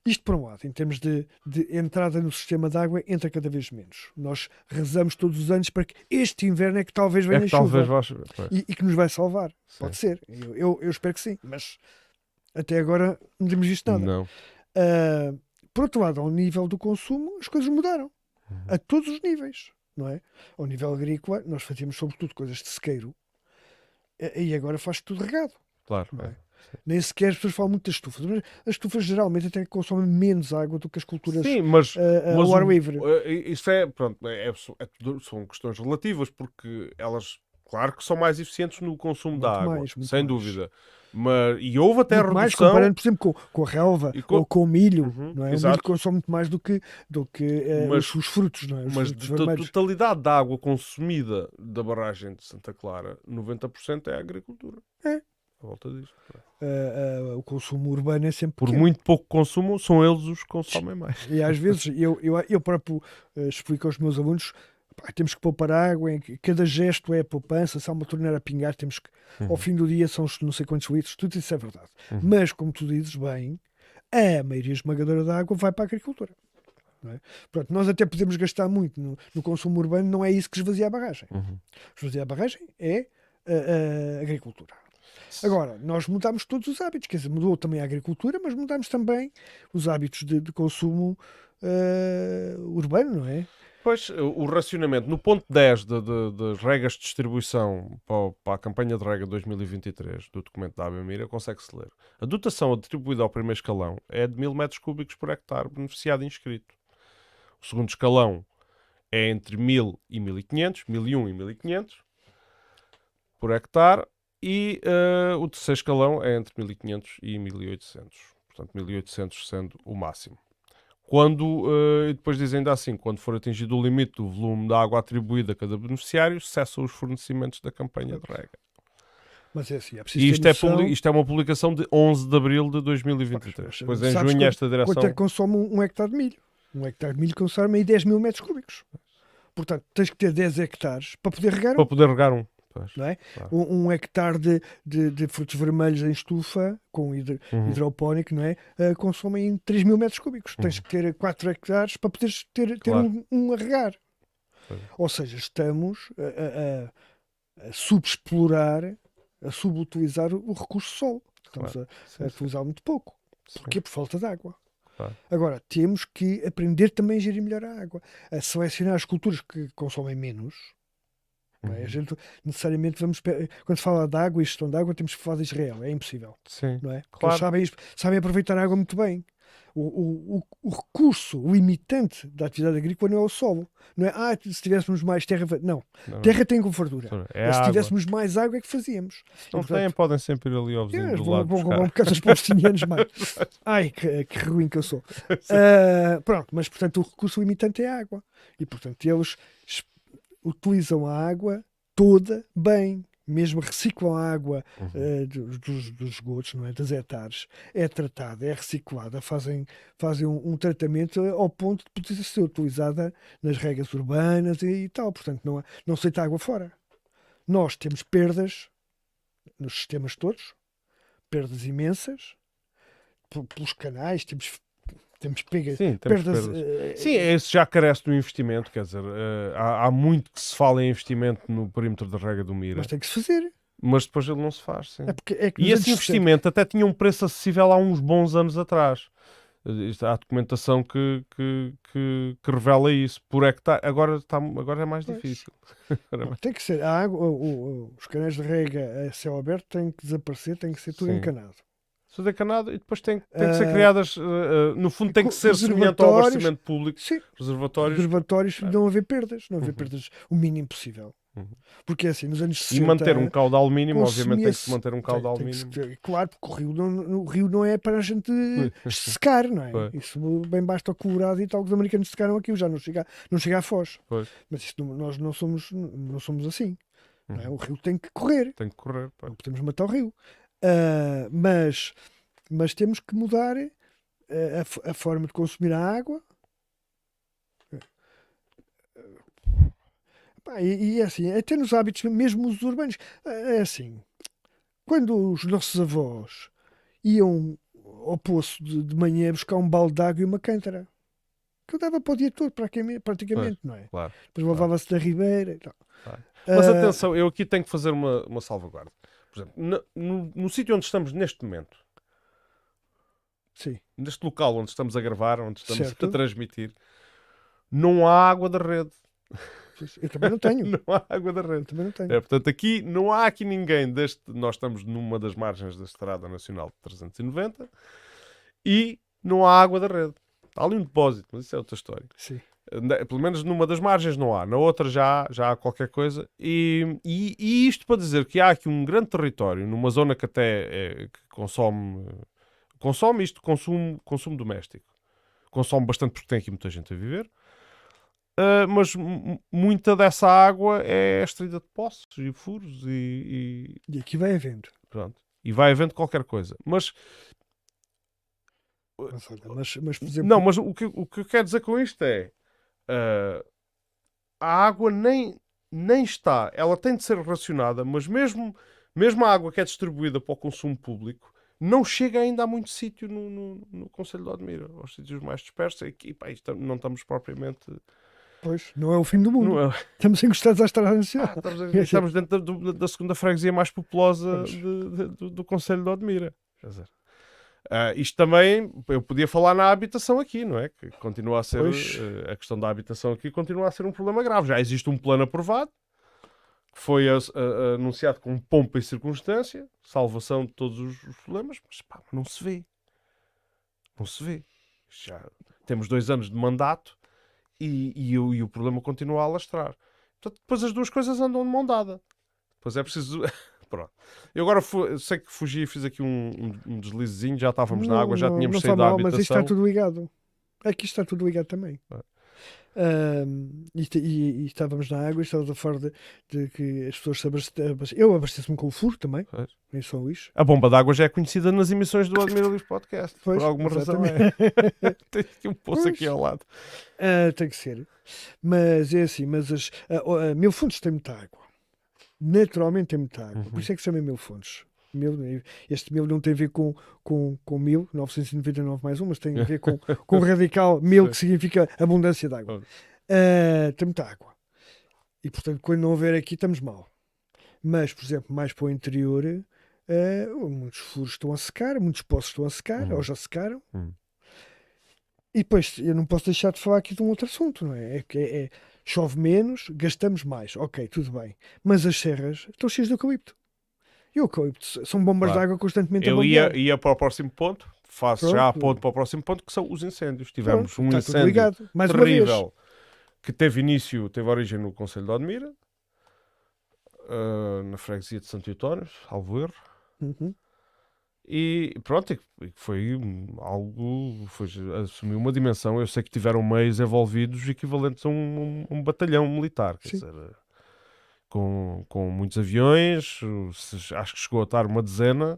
Isto por um lado, em termos de entrada no sistema de água, entra cada vez menos. Nós rezamos todos os anos para que este inverno é que talvez venha a chuva. E que nos vai salvar. Sim. Pode ser. Eu espero que sim. Mas até agora não temos visto nada. Não. Por outro lado, ao nível do consumo, as coisas mudaram. A todos os níveis, não é? Ao nível agrícola, nós fazíamos sobretudo coisas de sequeiro e agora faz tudo regado, Claro. não é? Nem sequer as pessoas falam muito das estufas, mas as estufas geralmente até consomem menos água do que as culturas Sim, mas ao ar livre. isso é, pronto, são questões relativas, porque elas, claro que são mais eficientes no consumo da água, Muito sem mais. dúvida. E houve até Muito mais, redução. comparando, por exemplo, com a relva ou com o milho, Uhum, não é? O milho exato. consome muito mais do que Mas- os frutos, não é? Os Mas frutos da vermelhos. totalidade da água consumida da barragem de Santa Clara, 90% é a agricultura. É. À volta disso. O consumo urbano é sempre Por pequeno. muito pouco consumo, são eles os que consomem mais. E às vezes eu próprio explico aos meus alunos: pá, temos que poupar água, cada gesto é poupança, se há uma torneira a pingar, temos que, ao fim do dia são não sei quantos litros, tudo isso é verdade. Uhum. Mas, como tu dizes bem, a maioria esmagadora da água vai para a agricultura. Não é? Pronto, nós até podemos gastar muito no consumo urbano, não é isso que esvazia a barragem. Uhum. Esvazia a barragem é a agricultura. Agora, nós mudámos todos os hábitos, quer dizer, mudou também a agricultura, mas mudámos também os hábitos de consumo urbano, não é? Pois, o racionamento no ponto 10 das regras de distribuição para a campanha de rega 2023 do documento da ABMIRA consegue-se ler. A dotação atribuída ao primeiro escalão é de 1000 metros cúbicos por hectare beneficiado e inscrito. O segundo escalão é entre 1000 e 1500, 1001 e 1500 por hectare, e o terceiro escalão é entre 1500 e 1800. Portanto, 1800 sendo o máximo. E depois dizem ainda assim, quando for atingido o limite do volume da água atribuída a cada beneficiário, cessam os fornecimentos da campanha de rega. Mas é assim, é preciso E ter noção... isto é uma publicação de 11 de abril de 2023. Depois em Sabes junho esta direção... quanto é que consome um hectare de milho? Um hectare de milho consome aí 10 mil metros cúbicos. Portanto, tens que ter 10 hectares para poder regar Para poder regar um. Pois, não é? claro. Um hectare de frutos vermelhos em estufa, com hidropónico, não é? Consomem 3 mil metros cúbicos. Tens que ter 4 hectares para poderes ter Claro. um a regar. Pois. Ou seja, estamos a subexplorar, a subutilizar o recurso solo. Estamos Claro. a utilizar muito pouco. Sim. Porquê? Por falta de água. Claro. Agora, temos que aprender também a gerir melhor a água, a selecionar as culturas que consomem menos. Não é? A gente necessariamente quando se fala de água e gestão de água, temos que falar de Israel, é impossível. Sim. Não é? Porque Claro. eles sabem aproveitar a água muito bem. O recurso limitante da atividade agrícola não é o solo. Não é, se tivéssemos mais terra. Não. Terra tem com fartura. É Se água. tivéssemos mais água é que fazíamos. Se não têm, podem sempre ir ali ao vizinho do lado vão buscar. roubar um bocado dos palestinianos mais. Ai, que ruim que eu sou. Pronto, mas portanto o recurso limitante é a água. E portanto eles utilizam a água toda bem. Mesmo reciclam a água dos esgotos, não é? Das hectares, é tratada, é reciclada, fazem um tratamento ao ponto de poder ser utilizada nas regas urbanas e tal. Portanto, não aceita água fora. Nós temos perdas nos sistemas todos, perdas imensas, pelos canais, temos perdas. Sim, esse já carece do investimento, quer dizer, há muito que se fala em investimento no perímetro da rega do Mira, Mas tem que se fazer. mas depois ele não se faz. Sim. É que E esse investimento até tinha um preço acessível há uns bons anos atrás. Há documentação que revela isso por hectare. Agora é mais difícil. Tem que ser. A água, os canais de rega a céu aberto têm que desaparecer, tem que ser tudo Sim. encanado. Tudo encanado e depois tem que ser criadas, no fundo tem que ser semelhante ao abastecimento público. Sim. Reservatórios. Não haver perdas. Não haver perdas o mínimo possível. Porque assim, nos anos 60... E manter um caudal mínimo, obviamente tem que se manter um caudal mínimo. Claro, porque o rio não é para a gente secar, não é? Pois. Isso bem basta ao Colorado e tal, que os americanos secaram aqui, já não chega a Foz. Pois. Mas isto, nós não somos assim. Não é? O rio tem que correr. Tem que correr. Pois. Não podemos matar o rio. Mas temos que mudar a forma de consumir a água. E é assim, até nos hábitos, mesmo os urbanos, é assim, quando os nossos avós iam ao poço de manhã buscar um balde de água e uma cântara, que eu dava para o dia todo, praticamente, não é? Claro. Depois lavava-se da ribeira e tal. Claro. Mas atenção, eu aqui tenho que fazer uma salvaguarda. Por exemplo, no sítio onde estamos neste momento, Sim, neste local onde estamos a gravar, onde estamos certo. a transmitir, não há água da rede. Pois, eu também não tenho. Não há água da Eu rede. também não tenho. Portanto, aqui não há aqui ninguém deste. Nós estamos numa das margens da Estrada Nacional de 390 e não há água da rede. Está ali um depósito, mas isso é outra história. Sim. Pelo menos numa das margens não há, na outra já há qualquer coisa. E isto para dizer que há aqui um grande território, numa zona que até que consome isto, consumo doméstico. Consome bastante porque tem aqui muita gente a viver. Mas muita dessa água é extraída de poços e furos E aqui vai havendo. pronto. E vai havendo qualquer coisa. Mas, Mas, olha, mas, por exemplo, não, mas o que eu quero dizer com isto é a água nem está, ela tem de ser racionada, mas mesmo a água que é distribuída para o consumo público não chega ainda a muito sítio no Conselho de Odmira, aos sítios mais dispersos. Aqui, pá, não estamos propriamente. pois, não é o fim do mundo. Não é, Estamos encostados à Estrada Nacional. estamos dentro da segunda freguesia mais populosa Pois. do Conselho de Odmira. Quer dizer, isto também, eu podia falar na habitação aqui, não é? Que continua a ser, Pois. a questão da habitação aqui continua a ser um problema grave. Já existe um plano aprovado, que foi anunciado com pompa e circunstância, salvação de todos os problemas, mas pá, não se vê. Não se vê. Já temos 2 anos de mandato e o problema continua a alastrar. Portanto, depois as duas coisas andam de mão dada. Depois é preciso. Pronto. Eu agora sei que fugi e fiz aqui um deslizezinho, já estávamos na água, já tínhamos não saído faz da mal, mas isto está habitação. tudo ligado. Aqui está tudo ligado também. E estávamos na água e estávamos a falar de que as pessoas se eu abasteço-me com o furo também, Pois. em São Luís. A bomba d'água já é conhecida nas emissões do Admira Livre Podcast. Pois, por alguma razão exatamente. Tem aqui um poço Pois. aqui ao lado. Tem que ser. Mas é assim, mas Mil Fontes tem muita água. Naturalmente tem muita água. Por isso é que se chama Mil Fontes. Este mil não tem a ver com 1999 mais um, mas tem a ver com o radical mil, que significa abundância de água. Tem muita água. E portanto, quando não houver aqui, estamos mal. Mas, por exemplo, mais para o interior, muitos furos estão a secar, muitos poços estão a secar, ou já secaram. E depois, eu não posso deixar de falar aqui de um outro assunto, não é? Chove menos, gastamos mais. Ok, tudo bem. Mas as serras estão cheias de eucalipto. E o eucalipto são bombas Claro. de água constantemente a Eu bombear. ia para o próximo ponto, faço Pronto. já a ponto para o próximo ponto, que são os incêndios. Tivemos Pronto, um está tudo incêndio ligado. Mais uma vez. terrível que teve origem no Conselho de Odmira, na freguesia de Santo Eutónio, salvo erro. Uhum. E pronto, e foi algo, assumiu uma dimensão. Eu sei que tiveram meios envolvidos equivalentes a um batalhão militar, quer Sim. dizer, com muitos aviões, acho que chegou a estar uma dezena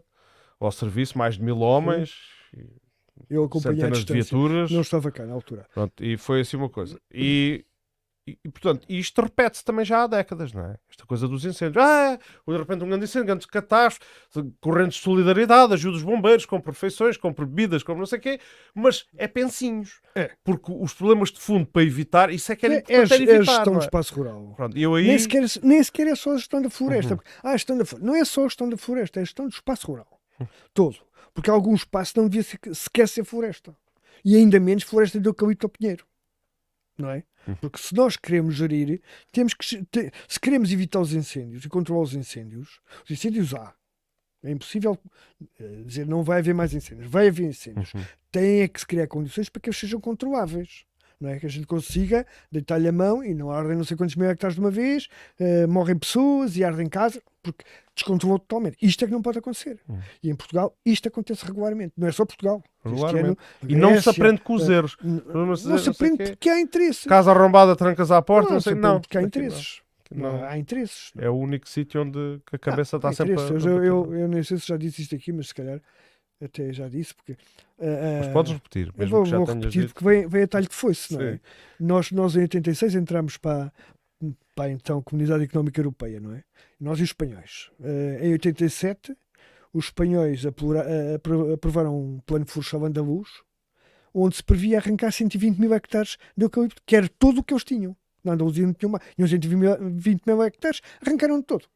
ao serviço, mais de 1000 homens, Eu acompanhei a centenas de distância. viaturas. Não estava cá na altura. Pronto, e foi assim uma coisa. Portanto, isto repete-se também já há décadas, não é? Esta coisa dos incêndios. De repente um grande incêndio, grande catástrofe, correntes de solidariedade, ajuda os bombeiros, compra refeições, compra bebidas, compra não sei o quê, mas é pensinhos. É. Porque os problemas de fundo para evitar, isso é que era É importante a evitar, gestão não do é? espaço rural. Pronto, eu aí... Nem sequer é só a gestão da floresta. A gestão da floresta. Não é só a gestão da floresta, é a gestão do espaço rural. Todo. Porque algum espaço não devia sequer ser floresta. E ainda menos floresta de eucalipto ou pinheiro. Não é? Porque se nós queremos gerir, temos que, se queremos evitar os incêndios e controlar os incêndios há. É impossível dizer não vai haver mais incêndios. Vai haver incêndios. Tem que se criar condições para que eles sejam controláveis. Não é? Que a gente consiga deitar-lhe a mão e não ardem não sei quantos mil hectares de uma vez, morrem pessoas e ardem casa, porque descontrolou totalmente. Isto é que não pode acontecer. E em Portugal isto acontece regularmente. Não é só Portugal. Regularmente. E não se aprende com os erros. Não se aprende porque há interesse. Casa arrombada, trancas à porta, não se sei, aprende não. porque há Aqui interesses. não. Há interesses. É o único sítio onde a cabeça está há sempre interesses. Eu nem sei se já disse isto aqui, mas se calhar até já disse, porque... Mas podes repetir, eu mesmo que já vou tenhas repetir, dito. porque vem a talho que foi-se, não é? Sim. Nós em 86 entramos para a então Comunidade Económica Europeia, não é? Nós e os espanhóis. Em 87, os espanhóis aprovaram um plano Funchal andaluz, onde se previa arrancar 120 mil hectares de eucalipto, que era tudo o que eles tinham. Na Andaluzia não tinham mais. Tinham 120 mil hectares, arrancaram de todo.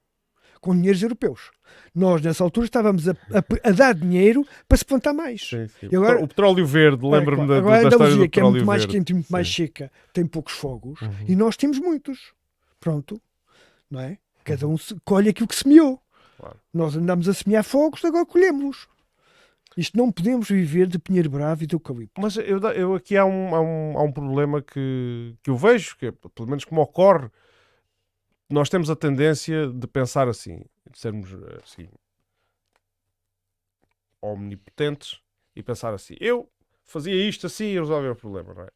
com dinheiros europeus. Nós, nessa altura, estávamos a dar dinheiro para se plantar mais. Sim, sim. E agora, O petróleo verde, lembro-me da agora a história do Andaluzia, que é petróleo muito mais verde. quente e muito mais Sim. seca, tem poucos fogos, Uhum. e nós temos muitos. Pronto, não é? Cada um colhe aquilo que semeou. Claro. Nós andamos a semear fogos, agora colhemos. Isto não podemos viver de pinheiro bravo e de eucalipto. Mas eu aqui há um problema que eu vejo, que pelo menos que me ocorre. Nós temos a tendência de pensar assim, de sermos assim omnipotentes e pensar assim, eu fazia isto assim e resolvia o problema, não é?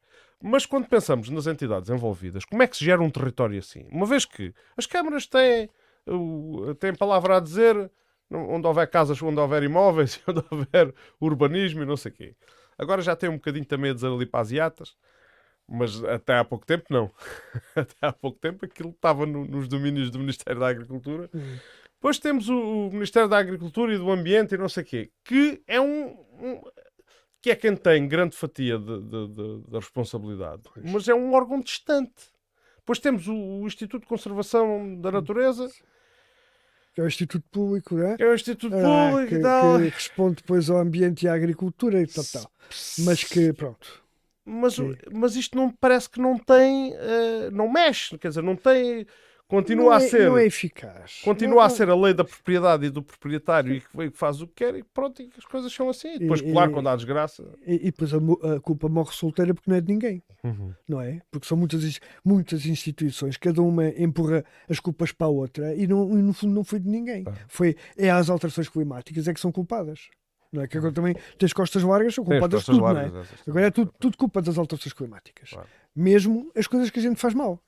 Mas quando pensamos nas entidades envolvidas, como é que se gera um território assim? Uma vez que as câmaras têm palavra a dizer onde houver casas, onde houver imóveis, onde houver urbanismo e não sei o quê. Agora já tem um bocadinho também a dizer ali para as iatas, mas até há pouco tempo não. Até há pouco tempo aquilo estava nos domínios do Ministério da Agricultura. Depois temos o Ministério da Agricultura e do Ambiente e não sei o quê, que é que é quem tem grande fatia da responsabilidade, mas é um órgão distante. Depois temos o Instituto de Conservação da Natureza, Que é o Instituto Público, não é? que é o Instituto Público que, e tal. que responde depois ao ambiente e à agricultura e tal. Mas que, pronto. Mas isto não parece que não tem, não mexe, quer dizer, não tem, continua a ser, não é eficaz. continua a ser a lei da propriedade e do proprietário e que faz o que quer e pronto, e as coisas são assim. E depois, claro, quando há desgraça. E depois a culpa morre solteira porque não é de ninguém, não é? Porque são muitas instituições, cada uma empurra as culpas para a outra e no fundo não foi de ninguém. É as alterações climáticas é que são culpadas. Não é? Que agora também tens costas largas, são culpadas de tudo, não é? Agora é tudo culpa das alterações climáticas. Claro. Mesmo as coisas que a gente faz mal.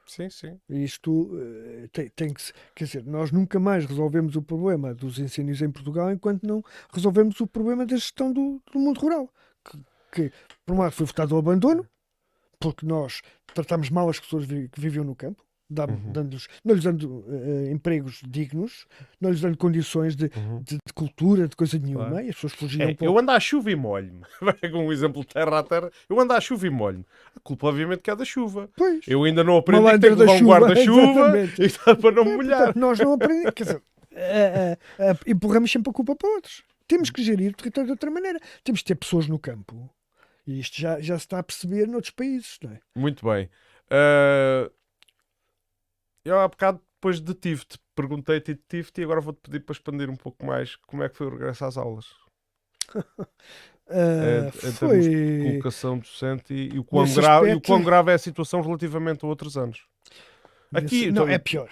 Sim, sim. Isto tem que... Quer dizer, nós nunca mais resolvemos o problema dos incêndios em Portugal enquanto não resolvemos o problema da gestão do mundo rural. Que por um lado, foi votado ao abandono, porque nós tratamos mal as pessoas que viviam no campo, não lhes dando empregos dignos, não lhes dando condições de cultura, de coisa nenhuma, Claro. e as pessoas fugiam Eu ando à chuva e molho-me. Pega um exemplo de terra a terra. Eu ando à chuva e molho-me. A culpa, obviamente, que é da chuva. Pois. Eu ainda não aprendi que Malandro tenho que da levar um chuva, guarda-chuva exatamente. e está para não me molhar. Portanto, nós não aprendemos. Quer dizer, empurramos sempre a culpa para outros. Temos que gerir o território de outra maneira. Temos que ter pessoas no campo. E isto já se está a perceber noutros países, não é? Muito bem. Eu há bocado depois detive-te, perguntei-te e detive-te e agora vou-te pedir para expandir um pouco mais como é que foi o regresso às aulas. Em termos de colocação docente e o quão grave é a situação relativamente a outros anos. Aqui, não, é pior.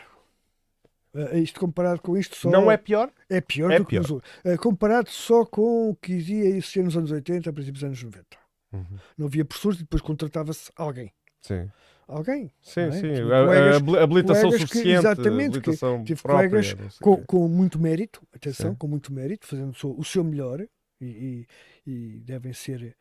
Isto comparado com isto só... Não é pior? É pior do que nos outros. Comparado só com o que ia existir nos anos 80, a princípios dos anos 90. Não havia professores e depois contratava-se alguém. Sim. Alguém. Sim, sim. A habilitação suficiente. Exatamente. Habilitação Própria, colegas com muito mérito, atenção, sim. com muito mérito, fazendo o seu melhor, e deve ser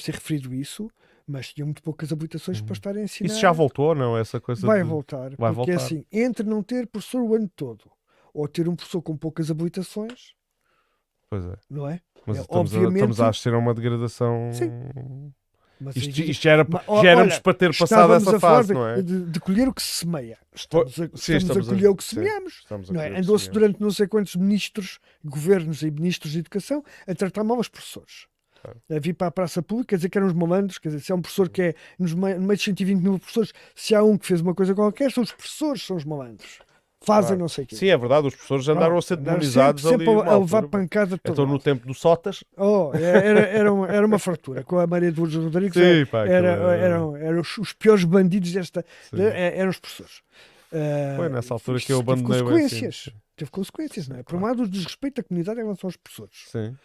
referido isso, mas tinham muito poucas habilitações para estar a ensinar. Isso já voltou, não? Essa coisa vai voltar. Vai porque voltar. É assim, entre não ter professor o ano todo, ou ter um professor com poucas habilitações, pois é. Não é? Mas Obviamente... estamos a assistir a uma degradação. Sim. Mas isto já éramos para ter passado essa fase, não é? De colher o que se semeia. Estamos a colher o que semeamos. Não é? Andou-se durante não sei quantos ministros, governos e ministros de educação a tratar mal os professores. A vir para a praça pública, quer dizer que eram os malandros, quer dizer, se é um professor que é no meio de 120 mil professores, se há um que fez uma coisa qualquer, são os professores, são os malandros. Fazem não sei o quê. Sim, é verdade, os professores andaram a ser demonizados sempre a levar pancada toda. Então no tempo do Sotas. Era uma fartura. Com a Maria de Lourdes Rodrigues eram os piores bandidos desta. Eram os professores. Foi nessa altura que eu abandonei o ensino. Teve consequências, não é? Por um lado, o desrespeito à comunidade em relação aos professores. Sim.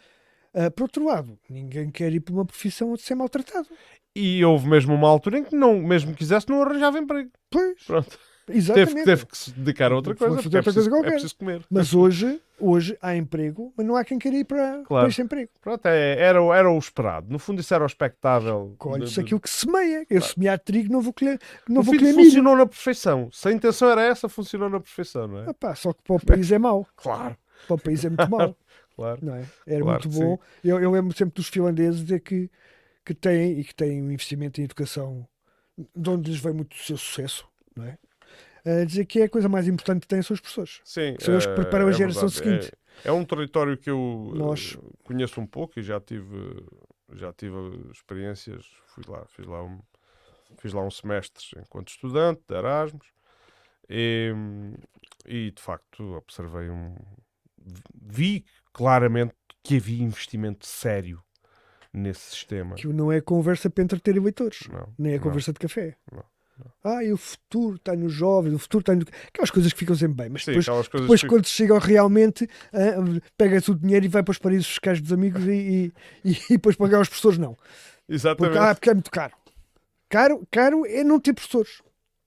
Por outro lado, ninguém quer ir para uma profissão de ser maltratado. E houve mesmo uma altura em que, mesmo quisesse, não arranjava emprego. Pois. Pronto. Exatamente. Teve que se dedicar a outra coisa, porque é preciso comer. Mas hoje há emprego, mas não há quem queira ir para esse emprego. Pronto, era o esperado. No fundo, isso era o expectável. Colhe-se aquilo que se semeia. Eu semear trigo, não vou colher milho. Funcionou na perfeição. Se a intenção era essa, funcionou na perfeição, não é? Só que para o país é mau. Claro. Para o país é muito mau. Claro. Não é? Era muito bom. Eu lembro sempre dos finlandeses dizer que têm um investimento em educação de onde lhes vem muito o seu sucesso, não é? a dizer que é a coisa mais importante que tem são os professores. Sim, São eles que preparam a geração verdade. seguinte. É um território que eu Nós- conheço um pouco e já tive experiências. Fiz lá um semestre enquanto estudante de Erasmus e, de facto vi claramente que havia investimento sério nesse sistema. Que não é conversa para entreter eleitores, Não, nem é não, conversa de café. não. E o futuro está nos jovens, o futuro está no... Aquelas coisas que ficam sempre bem, mas Sim, depois, aquelas coisas depois que- quando chegam realmente, pega-se o dinheiro e vai para os paraísos fiscais dos amigos e depois pagar aos professores não. Exatamente. Porque é muito caro. Caro é não ter professores.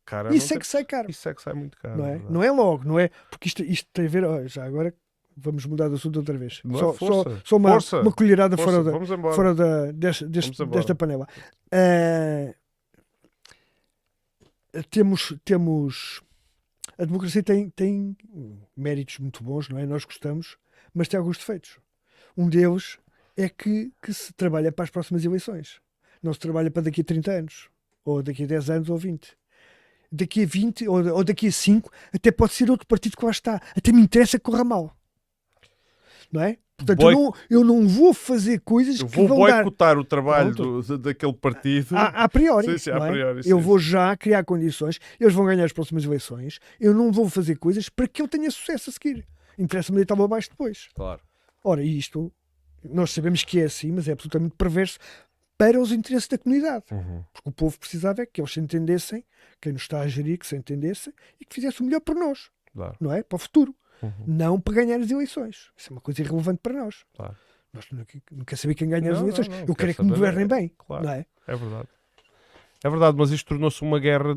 Cara, não Isso é tem- que sai caro. Isso é que sai muito caro. Não é? verdade. Não é logo, não é? Porque isto tem a ver. Já agora vamos mudar de assunto outra vez. Não é? Só Força. uma, Força. uma colherada Força, fora, vamos embora. Vamos embora. desta panela. Ah, temos. A democracia tem méritos muito bons, não é? Nós gostamos, mas tem alguns defeitos. Um deles é que se trabalha para as próximas eleições. Não se trabalha para daqui a 30 anos, ou daqui a 10 anos, ou 20. Daqui a 20 ou daqui a 5, até pode ser outro partido que lá está. Até me interessa que corra mal. Não é? Portanto, eu não vou fazer coisas Eu que vou vão dar... boicotar o trabalho Pronto. daquele partido. A priori, Sim, não a é? priori, Eu sim. vou já criar condições, eles vão ganhar as próximas eleições, eu não vou fazer coisas para que eu tenha sucesso a seguir. Interessa-me deitar-me abaixo depois. Claro. Ora, isto, nós sabemos que é assim, mas é absolutamente perverso para os interesses da comunidade. Uhum. Porque o povo precisava é que eles se entendessem, quem nos está a gerir, que se entendesse e que fizesse o melhor por nós, Claro. não é? Para o futuro. Uhum. Não para ganhar as eleições. Isso é uma coisa irrelevante para nós. Claro. Nós não quer saber quem ganha as Não, eleições. não, Eu quero quero é que me saber, governem bem, claro. não é? É verdade. É verdade, mas isto tornou-se uma guerra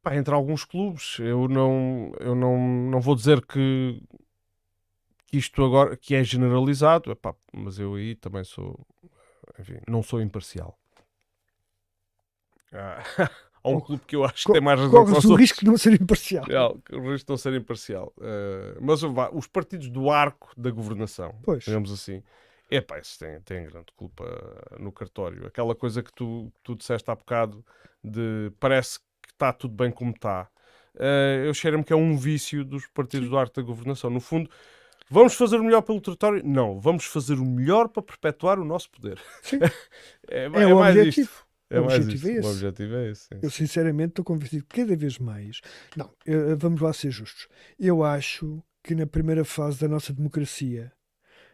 Pá, entre alguns clubes. Eu não vou dizer que isto agora que é generalizado, epá, mas eu aí também enfim, não sou imparcial. Há um clube que eu acho que tem mais razão que Corres os o outros. risco de não ser imparcial. O risco de não ser imparcial. Mas os partidos do arco da governação, Pois. digamos assim, epá, esses têm grande culpa no cartório. Aquela coisa que tu disseste há bocado de parece que está tudo bem como está. Eu cheiro-me que é um vício dos partidos do arco da governação. No fundo, vamos fazer o melhor pelo território? Não, vamos fazer o melhor para perpetuar o nosso poder. Sim. É o mais objetivo. isto. O objetivo é O esse. objetivo é esse. Sim. Eu sinceramente estou convencido que cada vez mais. Não, vamos lá ser justos. Eu acho que na primeira fase da nossa democracia,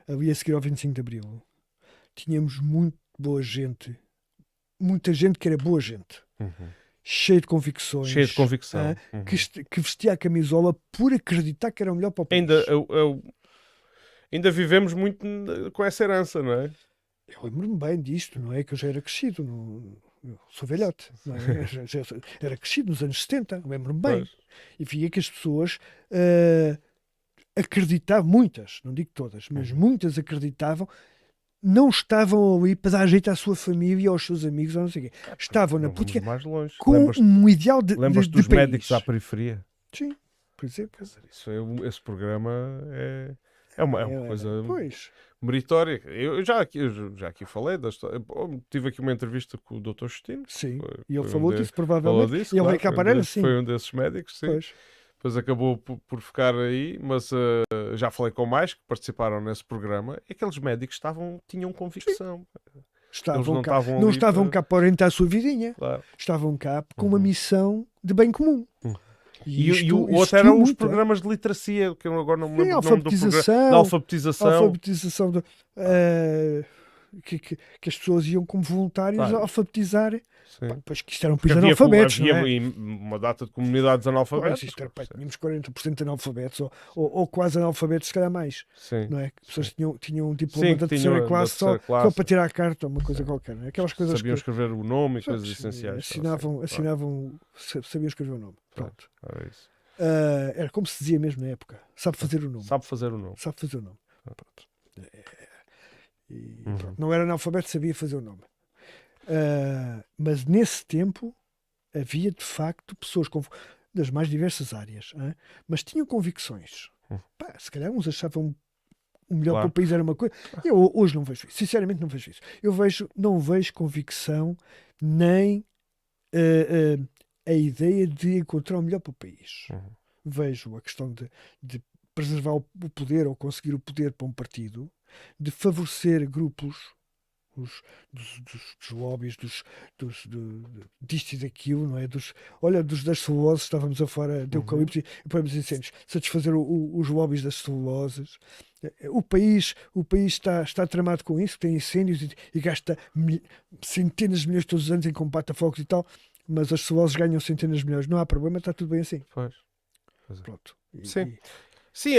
ali a seguir ao 25 de Abril, tínhamos muito boa gente, muita gente que era boa gente, cheia de convicções, Cheio de convicção. que vestia a camisola por acreditar que era o melhor para o país. Ainda vivemos muito com essa herança, não é? Eu lembro-me bem disto, não é? Que eu já era crescido, eu sou velhote, não é? Já era crescido nos anos 70, lembro-me bem. Pois. E via que as pessoas acreditavam, muitas, não digo todas, mas muitas acreditavam, não estavam ali para dar jeito à sua família, aos seus amigos, ou não sei o quê. Estavam na Não vamos política mais longe. com um ideal de Lembras-te de dos país. médicos à periferia? Sim, por exemplo. Esse programa é uma coisa Pois. meritória. Eu já aqui falei da história. Tive aqui uma entrevista com o Dr. Justino. Sim, e foi ele falou disso, falou provavelmente. disso, E ele claro, vai cá parar assim. Foi um desses médicos, sim. Pois. Depois acabou por ficar aí, mas já falei com mais que participaram nesse programa e aqueles médicos tinham convicção. Estavam cá, estavam não ali estavam para- cá para orientar a sua vidinha. Claro. Estavam cá com uma missão de bem comum. E o outro existiu eram os muito, programas de literacia, que eu agora não me Sim, lembro o nome do programa. alfabetização. Da alfabetização. alfabetização que as pessoas iam como voluntários Claro. a alfabetizar. Sim. Pá, pois que isto eram Porque países analfabetos, não é? havia uma data de comunidades Pois, analfabetas. isto era, pá, tínhamos 40% de analfabetos, ou quase analfabetos, se calhar mais. Sim. Não é? Pessoas tinham um Sim, diploma que da tinham terceira da classe, terceira só classe. para tirar a carta, uma coisa qualquer. Não é? Aquelas coisas Sabiam que escrever o nome e coisas sabes, essenciais. sabiam escrever o nome. Claro. Pronto. Era isso. Era como se dizia mesmo na época. Sabe fazer o nome. Sabe fazer o nome. Sabe fazer o nome. Pronto. Uhum. Pronto. Não era analfabeto, sabia fazer o nome. Mas nesse tempo havia de facto pessoas das mais diversas áreas, mas tinham convicções. Pá, se calhar uns achavam o melhor Claro. para o país era uma coisa. Eu hoje não vejo isso. Sinceramente não vejo isso. Não vejo convicção nem eh, a ideia de encontrar o melhor para o país. Uhum. Vejo a questão de preservar o poder ou conseguir o poder para um partido, de favorecer grupos dos lobbies, disto e daquilo, não é? Das celuloses, estávamos a falar de Uhum. eucalipto e podemos incêndios, satisfazer os lobbies das celuloses. O país está tramado com isso, tem incêndios e gasta centenas de milhões todos os anos em combate a fogos e tal, mas as celuloses ganham centenas de milhões. Não há problema, está tudo bem assim. Pois. Pois é. Pronto. Sim. Sim,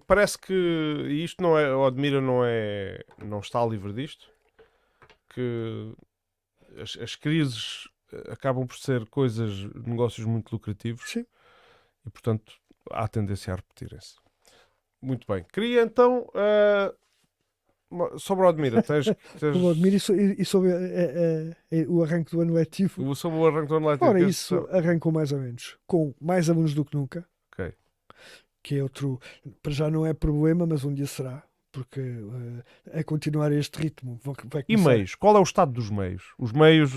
parece que isto não é, o Admira não está livre disto, que as crises acabam por ser negócios muito lucrativos Sim. e, portanto, há tendência a repetirem-se. Muito bem. Queria então, sobre o Admira, O Admiro e sobre o arranque do ano letivo. sobre o arranque do ano letivo. Ora, isso arrancou mais ou menos com mais alunos do que nunca, Ok. que é outro, para já não é problema, mas um dia será, porque a continuar este ritmo vai E começar. meios? Qual é o estado dos meios? Os meios,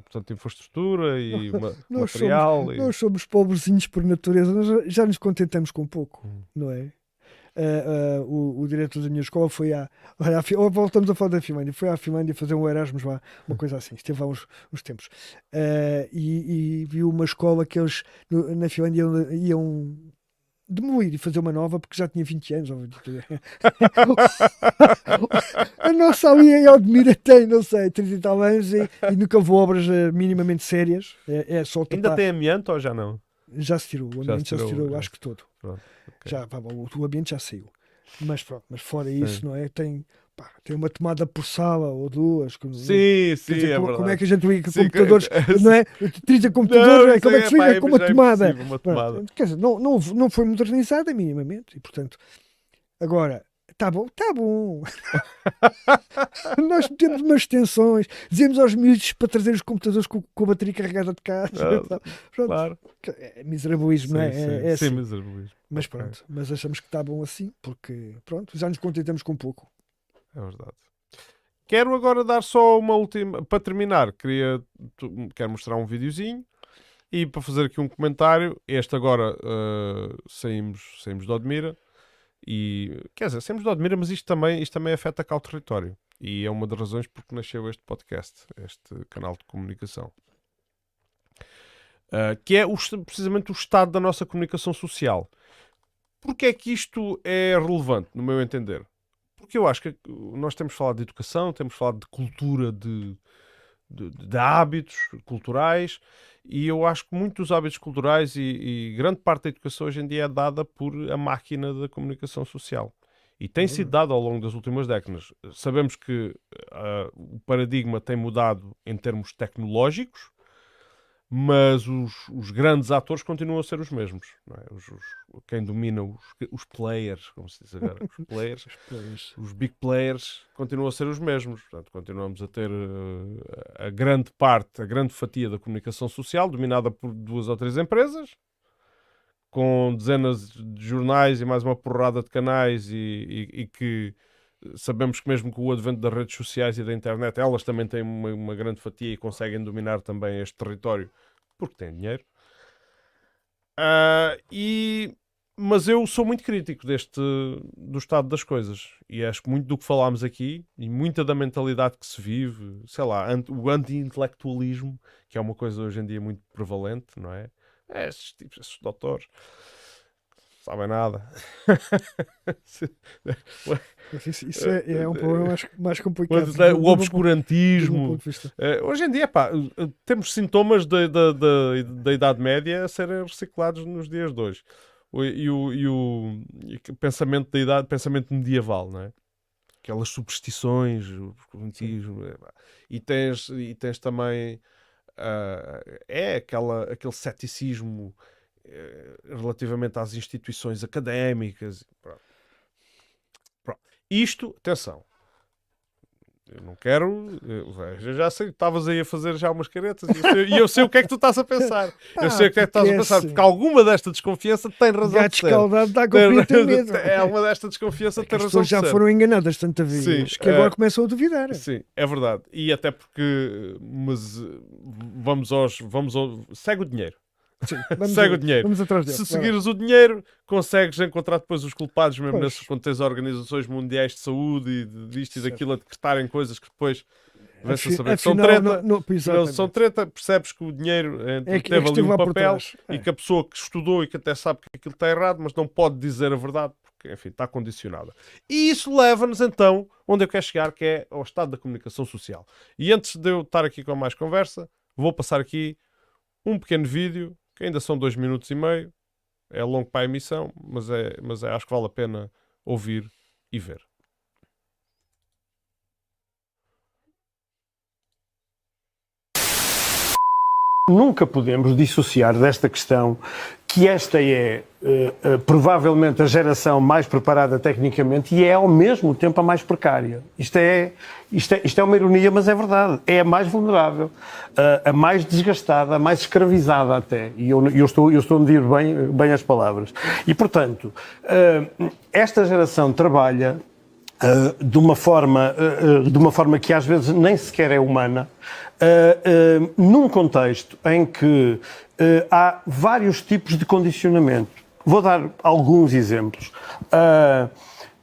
portanto, infraestrutura e Nós material? nós somos pobrezinhos por natureza, nós já nos contentamos com pouco, não é? O diretor da minha escola foi voltamos a falar da Finlândia, foi à Finlândia fazer um Erasmus lá, uma coisa assim, esteve lá uns tempos. E viu uma escola que eles na Finlândia iam demolir e fazer uma nova porque já tinha 20 anos. A nossa ali em Odmira tem, não sei, 30 e tal anos e nunca houve obras minimamente sérias. É só Ainda tapar. tem amianto ou já não? Já se tirou, o ambiente já se tirou, acho que todo. Pronto, okay. Já, o ambiente já saiu. Mas pronto, mas fora Sim. isso, não é? Tem uma tomada por sala ou duas. Sim, sim, dizer, é como verdade. é que a gente liga Sim, computadores, não é? 30 computadores, como é que se liga com uma tomada? Uma tomada. Pronto, quer dizer, não foi modernizada minimamente, e portanto, agora, está bom, está bom. Nós temos umas extensões, dizemos aos miúdos para trazer os computadores com a bateria carregada de casa. Pronto. Claro. É miserabilismo, não é? É Sim, assim. miserabilismo. Mas pronto, mas achamos que está bom assim, porque pronto, já nos contentamos com pouco. É verdade. Quero agora dar só uma última, para terminar, quero mostrar um videozinho e para fazer aqui um comentário. Este agora saímos de Odmira e, quer dizer, saímos de Odmira, mas isto também afeta cá o território e é uma das razões porque nasceu este podcast, este canal de comunicação. Que é precisamente o estado da nossa comunicação social. Porquê é que isto é relevante, no meu entender? Porque eu acho que nós temos falado de educação, temos falado de cultura, de hábitos culturais, e eu acho que muitos dos hábitos culturais e grande parte da educação hoje em dia é dada por a máquina da comunicação social. E tem sido dada ao longo das últimas décadas. Sabemos que o paradigma tem mudado em termos tecnológicos, mas os grandes atores continuam a ser os mesmos. Não é? Quem domina os players, como se diz agora, os players, os big players, continuam a ser os mesmos. Portanto, continuamos a ter a grande fatia da comunicação social dominada por 2 ou 3 empresas, com dezenas de jornais e mais uma porrada de canais e que sabemos que mesmo com o advento das redes sociais e da internet, elas também têm uma grande fatia e conseguem dominar também este território porque têm dinheiro. Mas eu sou muito crítico do estado das coisas e acho que muito do que falámos aqui e muita da mentalidade que se vive, sei lá, o anti-intelectualismo, que é uma coisa hoje em dia muito prevalente, não é? Esses tipos, esses doutores sabem nada. Isso é um problema mais complicado. O obscurantismo. Hoje em dia, temos sintomas da Idade Média a serem reciclados nos dias de hoje. E o pensamento da idade, pensamento medieval, não é? Aquelas superstições, o oscurantismo. E tens também aquele ceticismo relativamente às instituições académicas. Pronto. Isto, atenção, Eu não quero. Eu já sei, estavas aí a fazer já umas caretas e eu sei o que é que tu estás a pensar. Eu sei o que é que estás a pensar, porque alguma desta desconfiança tem razão Gato de ser. escaldado está com o ter medo. É uma desta desconfiança tem As razão pessoas de já ser. foram enganadas tanta vez que agora começam a duvidar. Sim, é verdade. E até porque. Mas vamos aos. Segue o dinheiro. Sim, Segue o dinheiro. Vamos atrás dele. Se seguires o dinheiro, consegues encontrar depois os culpados, mesmo Pois. quando tens organizações mundiais de saúde e disto e daquilo a decretarem coisas que depois vem-se a saber que são treta. Não são treta, percebes que o dinheiro teve ali um papel e que a pessoa que estudou e que até sabe que aquilo está errado, mas não pode dizer a verdade porque, enfim, está condicionada. E isso leva-nos então onde eu quero chegar, que é ao estado da comunicação social. E antes de eu estar aqui com mais conversa, vou passar aqui um pequeno vídeo, que ainda são 2 minutos e meio, é longo para a emissão, mas acho que vale a pena ouvir e ver. Nunca podemos dissociar desta questão que esta é provavelmente a geração mais preparada tecnicamente e é ao mesmo tempo a mais precária. Isto é uma ironia, mas é verdade. É a mais vulnerável, a mais desgastada, a mais escravizada até. E eu estou a medir bem as palavras. E, portanto, esta geração trabalha de uma forma que às vezes nem sequer é humana, num contexto em que há vários tipos de condicionamento. Vou dar alguns exemplos.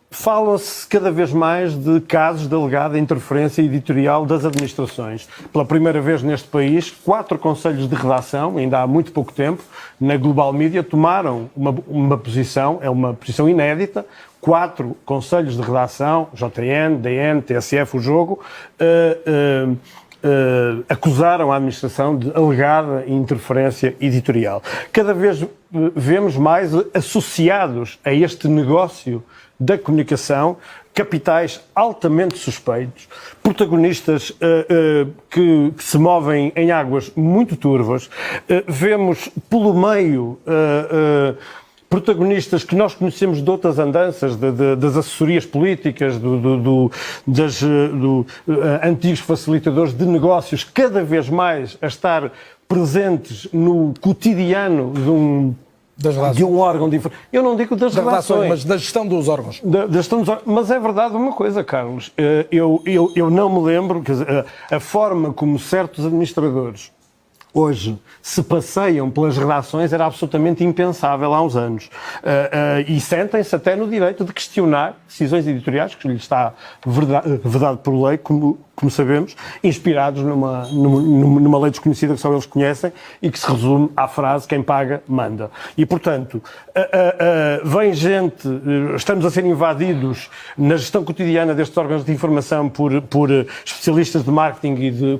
Fala-se cada vez mais de casos de alegada interferência editorial das administrações. Pela primeira vez neste país, 4 conselhos de redação, ainda há muito pouco tempo, na Global Media, tomaram uma posição, é uma posição inédita, 4 conselhos de redação, JN, DN, TSF, o Jogo, acusaram a administração de alegada interferência editorial. Cada vez vemos mais associados a este negócio da comunicação capitais altamente suspeitos, protagonistas que se movem em águas muito turvas. Vemos pelo meio protagonistas que nós conhecemos de outras andanças, das assessorias políticas, dos antigos facilitadores de negócios, cada vez mais a estar presentes no cotidiano de um órgão diferente. Eu não digo das relações, mas da gestão dos órgãos. Mas é verdade uma coisa, Carlos. Eu não me lembro, quer dizer, a forma como certos administradores hoje se passeiam pelas redações era absolutamente impensável há uns anos. E sentem-se até no direito de questionar decisões editoriais, que lhes está vedado por lei, como sabemos, inspirados numa lei desconhecida que só eles conhecem e que se resume à frase quem paga, manda. E, portanto, vem gente, estamos a ser invadidos na gestão cotidiana destes órgãos de informação por especialistas de marketing e de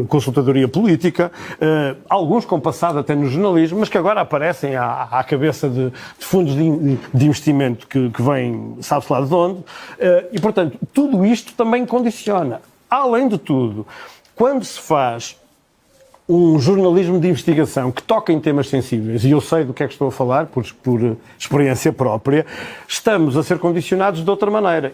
consultadoria política, alguns com passado até no jornalismo, mas que agora aparecem à cabeça de fundos de investimento que vêm, sabe-se lá de onde, e, portanto, tudo isto também condiciona. Além de tudo, quando se faz um jornalismo de investigação que toca em temas sensíveis, e eu sei do que é que estou a falar, por experiência própria, estamos a ser condicionados de outra maneira.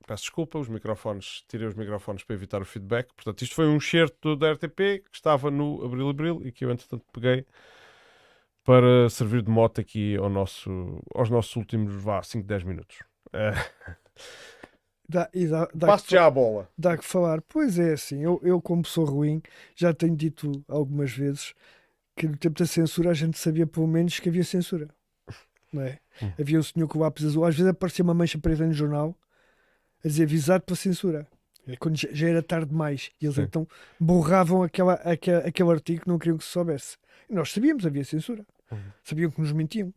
Peço desculpa, tirei os microfones para evitar o feedback. Portanto, isto foi um excerto da RTP que estava no Abril e que eu, entretanto, peguei para servir de mote aqui aos nossos últimos 5, 10 minutos. Passo já a bola. Dá que falar. Pois é, assim, eu como sou ruim, já tenho dito algumas vezes que no tempo da censura a gente sabia pelo menos que havia censura. Não é? Havia um senhor com o lápis azul, às vezes aparecia uma mancha preta no jornal a dizer avisado para censura. Quando já era tarde demais. E eles então borravam aquele artigo que não queriam que se soubesse. E nós sabíamos, havia censura. Sabiam que nos mentiam.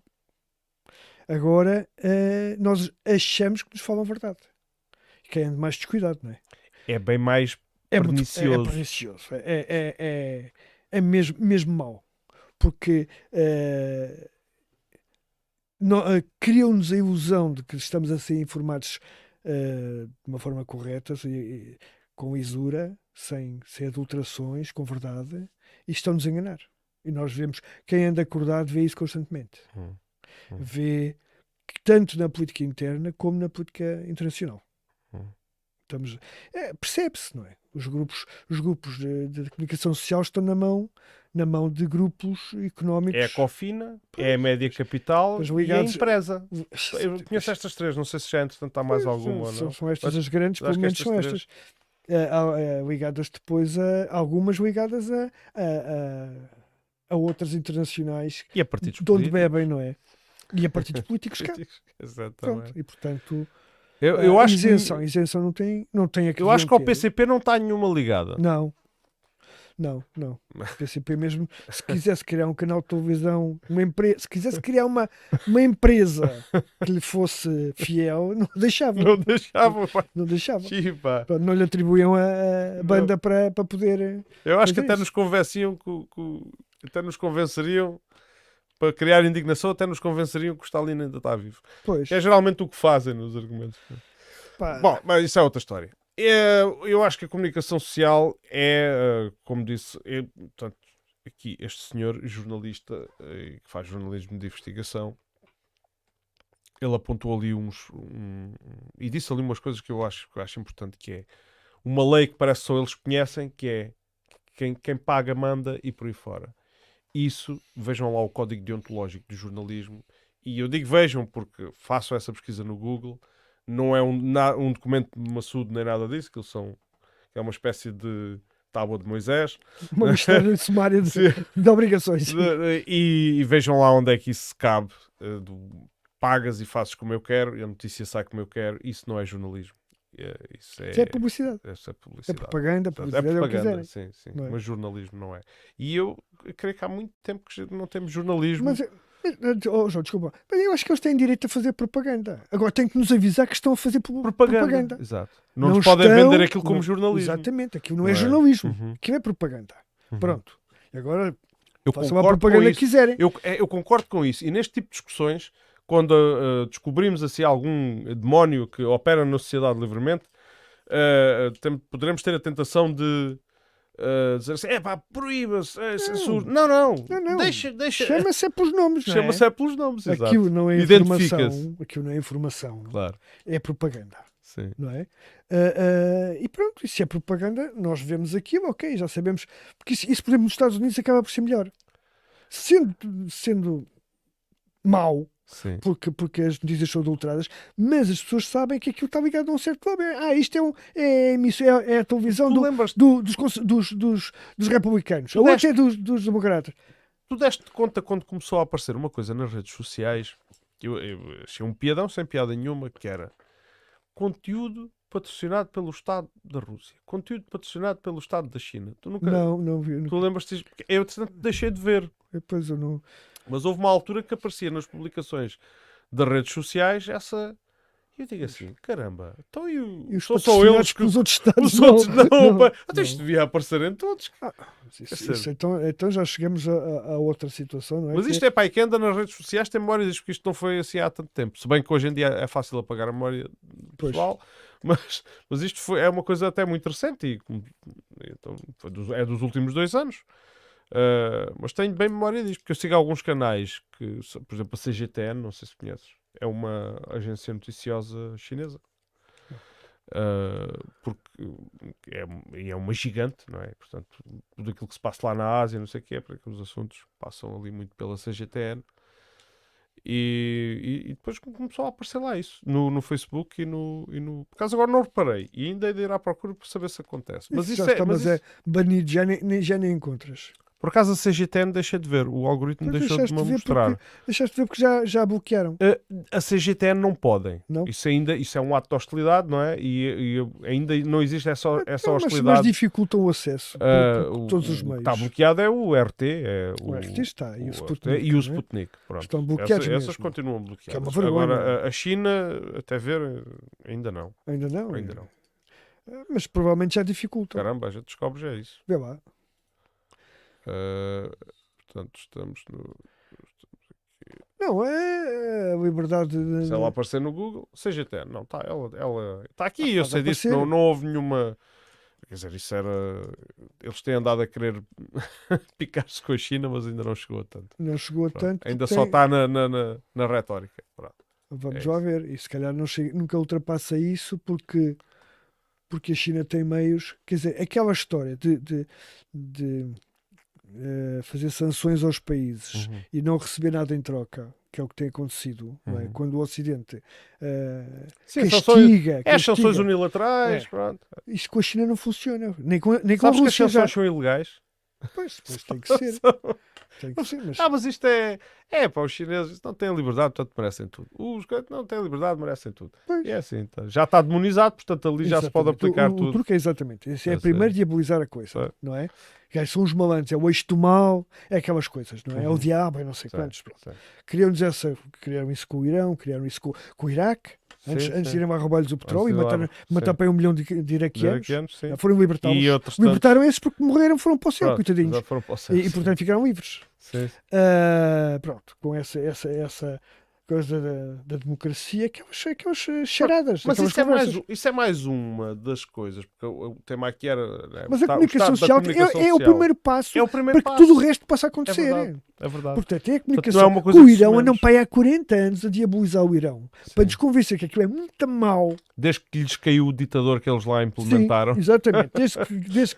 Agora nós achamos que nos falam a verdade. E quem é mais descuidado, não é? É bem mais pernicioso. É pernicioso. É mesmo mau. Porque criam-nos a ilusão de que estamos a ser informados de uma forma correta, com isura, sem adulterações, com verdade, e estão-nos a enganar. E nós vemos, quem anda acordado vê isso constantemente. Vê que tanto na política interna como na política internacional. Percebe-se, não é? Os grupos de comunicação social estão na mão de grupos económicos. É a Cofina, é a Média Capital Pois e a ligados- empresa. Eu conheço estas três, não sei se já entretanto há mais alguma ou não. São estas Mas as grandes, acho pelo que menos estas são três. estas. Ligadas depois algumas ligadas a outras internacionais E a partidos de onde políticos. bebem, não é? E a partidos políticos cá. Exatamente. Pronto. E portanto, Eu acho que, isenção não tem aqui. eu acho que ao PCP não está nenhuma ligada. Não. O PCP mesmo, se quisesse criar um canal de televisão, se quisesse criar uma empresa que lhe fosse fiel, não deixava. Não deixava. pá. Não deixava. Chipa. Pronto, não lhe atribuíam a banda para poder. Eu acho que Mas é até isso. nos convenciam até nos convenceriam para criar indignação, até nos convenceriam que o Stalin ainda está vivo. Pois. Que é geralmente o que fazem nos argumentos. Pá, Bom, mas isso é outra história. Eu acho que a comunicação social como disse, portanto, aqui este senhor jornalista que faz jornalismo de investigação, ele apontou ali e disse ali umas coisas que eu acho importante, que é uma lei que parece só eles conhecem, que é quem paga manda e por aí fora. Isso, vejam lá o código deontológico do jornalismo, e eu digo vejam porque façam essa pesquisa no Google. Não é um documento maçudo nem nada disso, é uma espécie de tábua de Moisés. uma mistura sumária de obrigações. E vejam lá onde é que isso se cabe. Pagas e fazes como eu quero e a notícia sai como eu quero. Isso não é jornalismo. Isso Isso é publicidade. Isso é É publicidade. propaganda, Portanto, publicidade é o que propaganda, quiserem. sim. Não é? Mas jornalismo não é. E eu creio que há muito tempo que não temos jornalismo. Mas, João, desculpa, mas eu acho que eles têm direito a fazer propaganda. Agora tem que nos avisar que estão a fazer propaganda. Exato. Não nos podem vender aquilo como não, jornalismo. Exatamente, aquilo não é Não é? jornalismo, Uhum. aquilo é propaganda. Pronto. E agora Eu façam a concordo com propaganda que isso. quiserem. Eu concordo com isso. E neste tipo de discussões, quando descobrimos assim algum demónio que opera na sociedade livremente, poderemos ter a tentação de dizer assim, proíba-se, censura. Não. Deixa. Chama-se é pelos nomes, não é? Chama-se pelos nomes, exato. Aquilo não é Identifica-se. informação. Aquilo não é informação. Claro, É propaganda. sim. Não é? E pronto, e se é propaganda, nós vemos aquilo, ok, já sabemos. Porque isso, por exemplo, nos Estados Unidos acaba por ser melhor. Sendo mau, Sim. porque as notícias são adulteradas, mas as pessoas sabem que aquilo está ligado a um certo lobby. Isto é a televisão Tu lembras-te? dos republicanos. Tu A outra deste- é dos democratas. Tu deste conta quando começou a aparecer uma coisa nas redes sociais, eu achei um piadão sem piada nenhuma, que era conteúdo patrocinado pelo Estado da Rússia, conteúdo patrocinado pelo Estado da China. Tu nunca... Não vi. Tu lembras-te disso? Eu deixei de ver. Depois eu não. Mas houve uma altura que aparecia nas publicações das redes sociais essa... E eu digo assim, caramba, então E os são só eles patrocinados que... pelos outros Estados Os outros não, pá. Até não. isto devia aparecer em todos. Então já chegamos a outra situação, não é? Mas isto é quem anda nas redes sociais tem memória disto, porque isto não foi assim há tanto tempo. Se bem que hoje em dia é fácil apagar a memória Pois. pessoal, mas isto é uma coisa até muito recente e então, é dos últimos 2 anos. Mas tenho bem memória disto, porque eu sigo alguns canais que, por exemplo, a CGTN, não sei se conheces, é uma agência noticiosa chinesa. Porque é uma gigante, não é? Portanto, tudo aquilo que se passa lá na Ásia, não sei o que é, porque os assuntos passam ali muito pela CGTN. E depois começou a aparecer lá isso no Facebook e no. Por acaso agora não reparei e ainda hei de ir à procura para saber se acontece. Mas Isso isso já é. está, mas é banido, já nem encontras. Por acaso a CGTN deixei de ver, o algoritmo Pois deixou de me mostrar. Deixaste de ver porque já bloquearam. A CGTN não podem. Não? Isso é um ato de hostilidade, não é? E ainda não existe essa Não, hostilidade. mas dificultam o acesso por todos os O meios. que está bloqueado é o RT. O RT está, e o RT Sputnik, e o não é? Sputnik. Pronto. Estão bloqueados Essas mesmo. continuam Que é bloqueadas. uma vergonha. Agora, a China, até ver, ainda não. Ainda não? Ainda não. Mas provavelmente já dificultam. Caramba, a gente descobre já isso. Vê lá. Portanto, estamos no... Não, é a liberdade Se ela aparecer no Google, CGTN, não, tá, ela está aqui, eu pode sei disso, aparecer. não houve nenhuma. Quer dizer, isso era. Eles têm andado a querer picar-se com a China, mas ainda não chegou a tanto. não chegou a Pronto. tanto. Ainda porque só tem- está na retórica. Pronto. Vamos é lá isso. ver. E se calhar não chega, nunca ultrapassa isso porque a China tem meios. Quer dizer, aquela história de fazer sanções aos países Uhum. e não receber nada em troca, que é o que tem acontecido, não é? Uhum. Quando o Ocidente Sim, sanções, castiga, as sanções castiga. unilaterais, É. pronto. Isso com a China não funciona. Nem com a Sabes que as Rússia já. sanções são ilegais? Pois tem que ser. Tem que ser, mas Mas isto para os chineses não têm liberdade, portanto merecem tudo. Os que não têm liberdade merecem tudo. pois, E é assim, tá. Já está demonizado, portanto ali já se pode exatamente. aplicar O tudo. truque é exatamente. Esse é Eu primeiro sei. diabolizar a coisa, Sei. não é? Gajos são os malandros, é o eixo do mal, é aquelas coisas, não é? É o Uhum. diabo, é não sei Sei, quantos. Pronto. sei. Criaram isso com o Irão, criaram isso com o Iraque, antes Sim, de sim. irem lá roubar-lhes o petróleo e Antes de lá, matar sim. para aí 1 milhão de iraquianos. Iraquianos, sim. Já foram libertados. E outros Libertaram esses porque morreram, foram para o céu, Pronto, coitadinhos. já foram para o céu, E sim. portanto ficaram livres. Sim. Pronto, com essa coisa da democracia, aquelas charadas. Mas aquelas conversas. isso é mais uma das coisas, porque o tema aqui era. Né, Mas a o comunicação estado da social comunicação é o social. primeiro passo É o primeiro para que passo. tudo o resto possa É acontecer. verdade. É verdade. Portanto, é a Portanto, comunicação. não é uma coisa O que se Irão andam menos. para aí há 40 anos a diabolizar o Irão para Sim. desconvencer que aquilo é muito mau. Desde que lhes caiu o ditador que eles lá implementaram. Sim, exatamente. Desde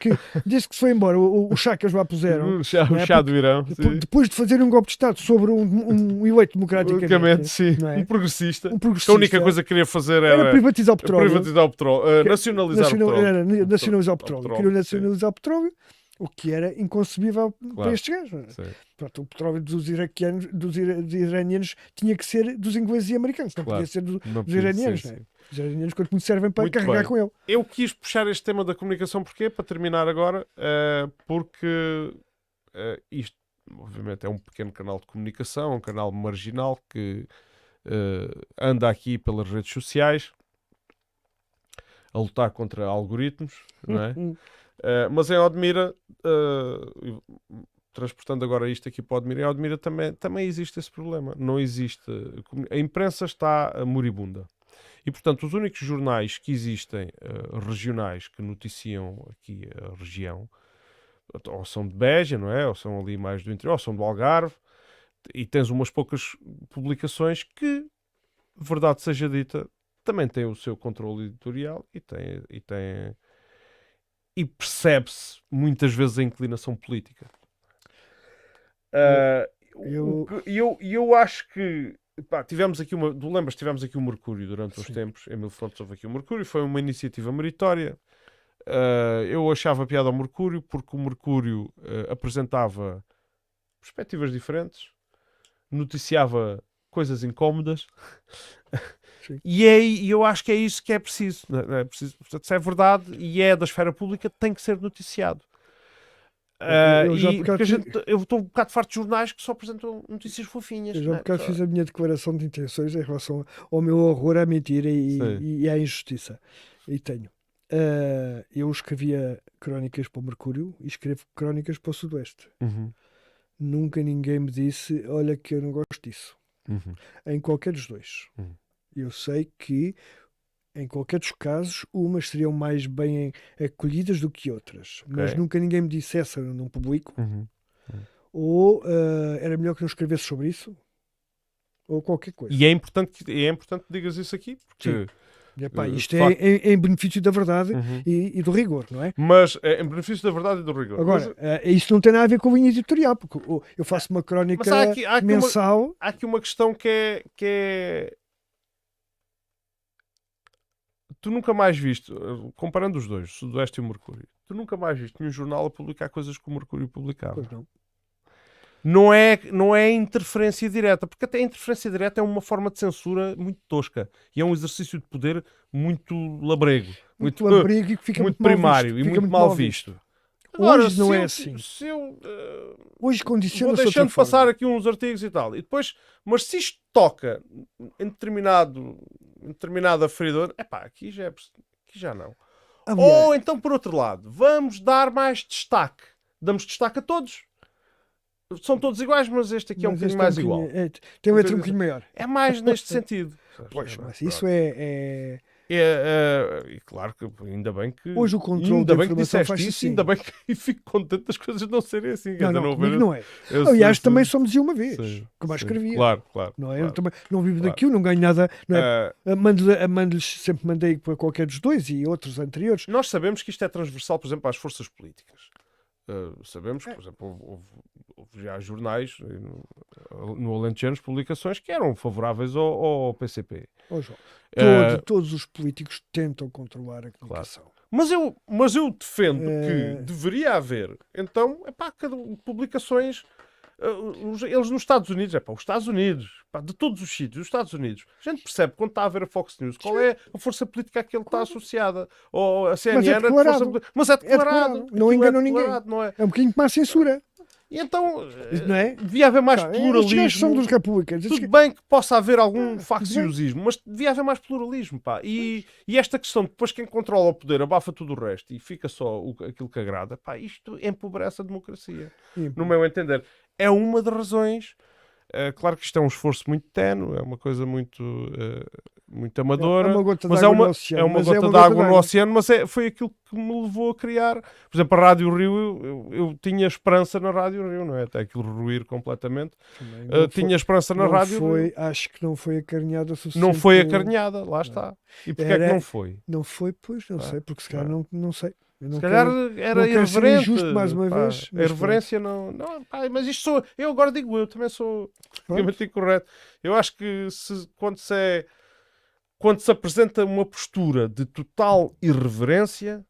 que se foi embora o chá que eles lá puseram. O chá, não é? o chá do Irão. sim. Depois de fazer um golpe de Estado sobre um eleito democraticamente. Basicamente, sim. não é? Um progressista. Um Que progressista. a única coisa que queria fazer era era privatizar o petróleo. privatizar o petróleo. Nacionalizar o petróleo. Era nacionalizar o petróleo. petróleo, Queriam sim. nacionalizar o petróleo, o que era inconcebível para Claro. estes gajos. não é? Sim. Pronto, o petróleo dos iraquianos, dos iranianos, tinha que ser dos ingleses e americanos, não Claro. podia ser Não dos iranianos. sim, não é? sim. Os iranianos, quanto muito servem para Muito carregar bem. com ele. Eu quis puxar este tema da comunicação, porquê? Para terminar agora, porque isto, obviamente, é um pequeno canal de comunicação, um canal marginal que anda aqui pelas redes sociais a lutar contra algoritmos, não é? Mas em Odmira, transportando agora isto aqui para Odmira, em Odmira também existe esse problema. Não existe. A imprensa está moribunda. E, portanto, os únicos jornais que existem, regionais, que noticiam aqui a região, ou são de Beja, não é? Ou são ali mais do interior, ou são do Algarve, e tens umas poucas publicações que, verdade seja dita, também têm o seu controle editorial e percebe-se muitas vezes a inclinação política. Eu acho que tivemos aqui tivemos aqui o Mercúrio durante uns Sim. tempos. Em Mil Fontes houve aqui o Mercúrio, foi uma iniciativa meritória. Eu achava piada ao Mercúrio porque o Mercúrio apresentava perspectivas diferentes, noticiava coisas incómodas. Sim. E eu acho que é isso que é preciso. Não é preciso. Portanto, se é verdade e é da esfera pública, tem que ser noticiado. Eu estou um bocado farto de jornais que só apresentam notícias fofinhas. Eu já não um é? bocado fiz a minha declaração de intenções em relação ao meu horror à mentira Sim. e à injustiça. E tenho. Eu escrevia crónicas para o Mercúrio e escrevo crónicas para o Sudoeste. Uhum, Nunca ninguém me disse, olha que eu não gosto disso. uhum, Em qualquer dos dois. Uhum. Eu sei que, em qualquer dos casos, umas seriam mais bem acolhidas do que outras. Mas Ok. nunca ninguém me disse essa eu não publico. uhum. Ou era melhor que não escrevesse sobre isso. Ou qualquer coisa. E é importante que digas isso aqui, porque. Epá, de isto facto. é em benefício da verdade Uhum. e do rigor, não é? Mas em benefício da verdade e do rigor. Agora, isso não tem nada a ver com a linha editorial, porque eu faço uma crónica Mas há aqui mensal. há aqui uma questão que é. Tu nunca mais viste, comparando os dois, o Sudoeste e o Mercúrio, tu nunca mais viste nenhum jornal a publicar coisas que o Mercúrio publicava. Pois não. Não é interferência direta, porque até a interferência direta é uma forma de censura muito tosca e é um exercício de poder muito labrego, Muito labrego e que fica muito mal primário visto, e fica muito mal visto. Hoje não se é eu- assim. Se eu Hoje vou condiciona-se de deixando outra forma. passar aqui uns artigos e tal, e depois, mas se isto toca em determinada feridor, aqui já não. Aliás, Ou então, por outro lado, vamos dar mais destaque. Damos destaque a todos. São todos iguais, mas este aqui é um Mas bocadinho este mais igual. tem uma letra um bocadinho maior. É mais neste sentido. Pois, Pronto. mas isso é... E claro que ainda bem que. Hoje o controle ainda da bem que informação disseste faz-se isso, assim. ainda bem que fico contente das coisas não serem assim. Não, ainda não, haver- comigo não é. eu Aliás, sou- também só me dizia uma vez, sim, como eu sim. escrevia. Claro. Não é? Eu claro. também não vivo Claro. daquilo, não ganho nada. Não é? Ah, Mando-lhes, sempre mandei para qualquer dos dois e outros anteriores. nós sabemos que isto é transversal, por exemplo, às forças políticas. Sabemos que, por exemplo, houve já jornais no Alentejano publicações que eram favoráveis ao PCP. Ó, João, Eh, todos os políticos tentam controlar a comunicação. Mas eu defendo Eh. que deveria haver, então, publicações. Eles nos Estados Unidos, os Estados Unidos, de todos os sítios, os Estados Unidos, a gente percebe quando está a ver a Fox News qual é a força política a que ele está associada, ou a CNN, declarado. mas é declarado. declarado. Não Aquilo enganou é ninguém. declarado, não é? É um bocadinho como a censura. E então, Não é? devia haver mais Estes gajos são pluralismo. dos republicanos. Tudo bem que possa haver algum tudo facciosismo, mas devia haver mais pluralismo, pá. E esta questão, depois quem controla o poder abafa tudo o resto e fica só aquilo que agrada, pá, isto empobrece a democracia. No meu entender. É uma das razões. Claro que isto é um esforço muito ténue, é uma coisa muito amadora, É uma gota mas d'água no oceano, é uma mas gota d'água no oceano, mas foi aquilo que me levou a criar. Por exemplo, a Rádio Rio, eu tinha esperança na Rádio Rio, não é? Até aquilo ruir completamente. Tinha esperança na Rádio Rio. Acho que não foi acarinhada o suficiente. Não foi acarinhada, lá está. E porquê é que não foi? Não foi, pois, não sei, porque se calhar não sei. Eu não Se calhar quero- era não quero ser irreverente. injusto mais uma pá. vez, A mas irreverência não pá, mas isto sou. Eu agora digo, eu também sou politicamente incorreto. Eu acho que quando se apresenta uma postura de total irreverência,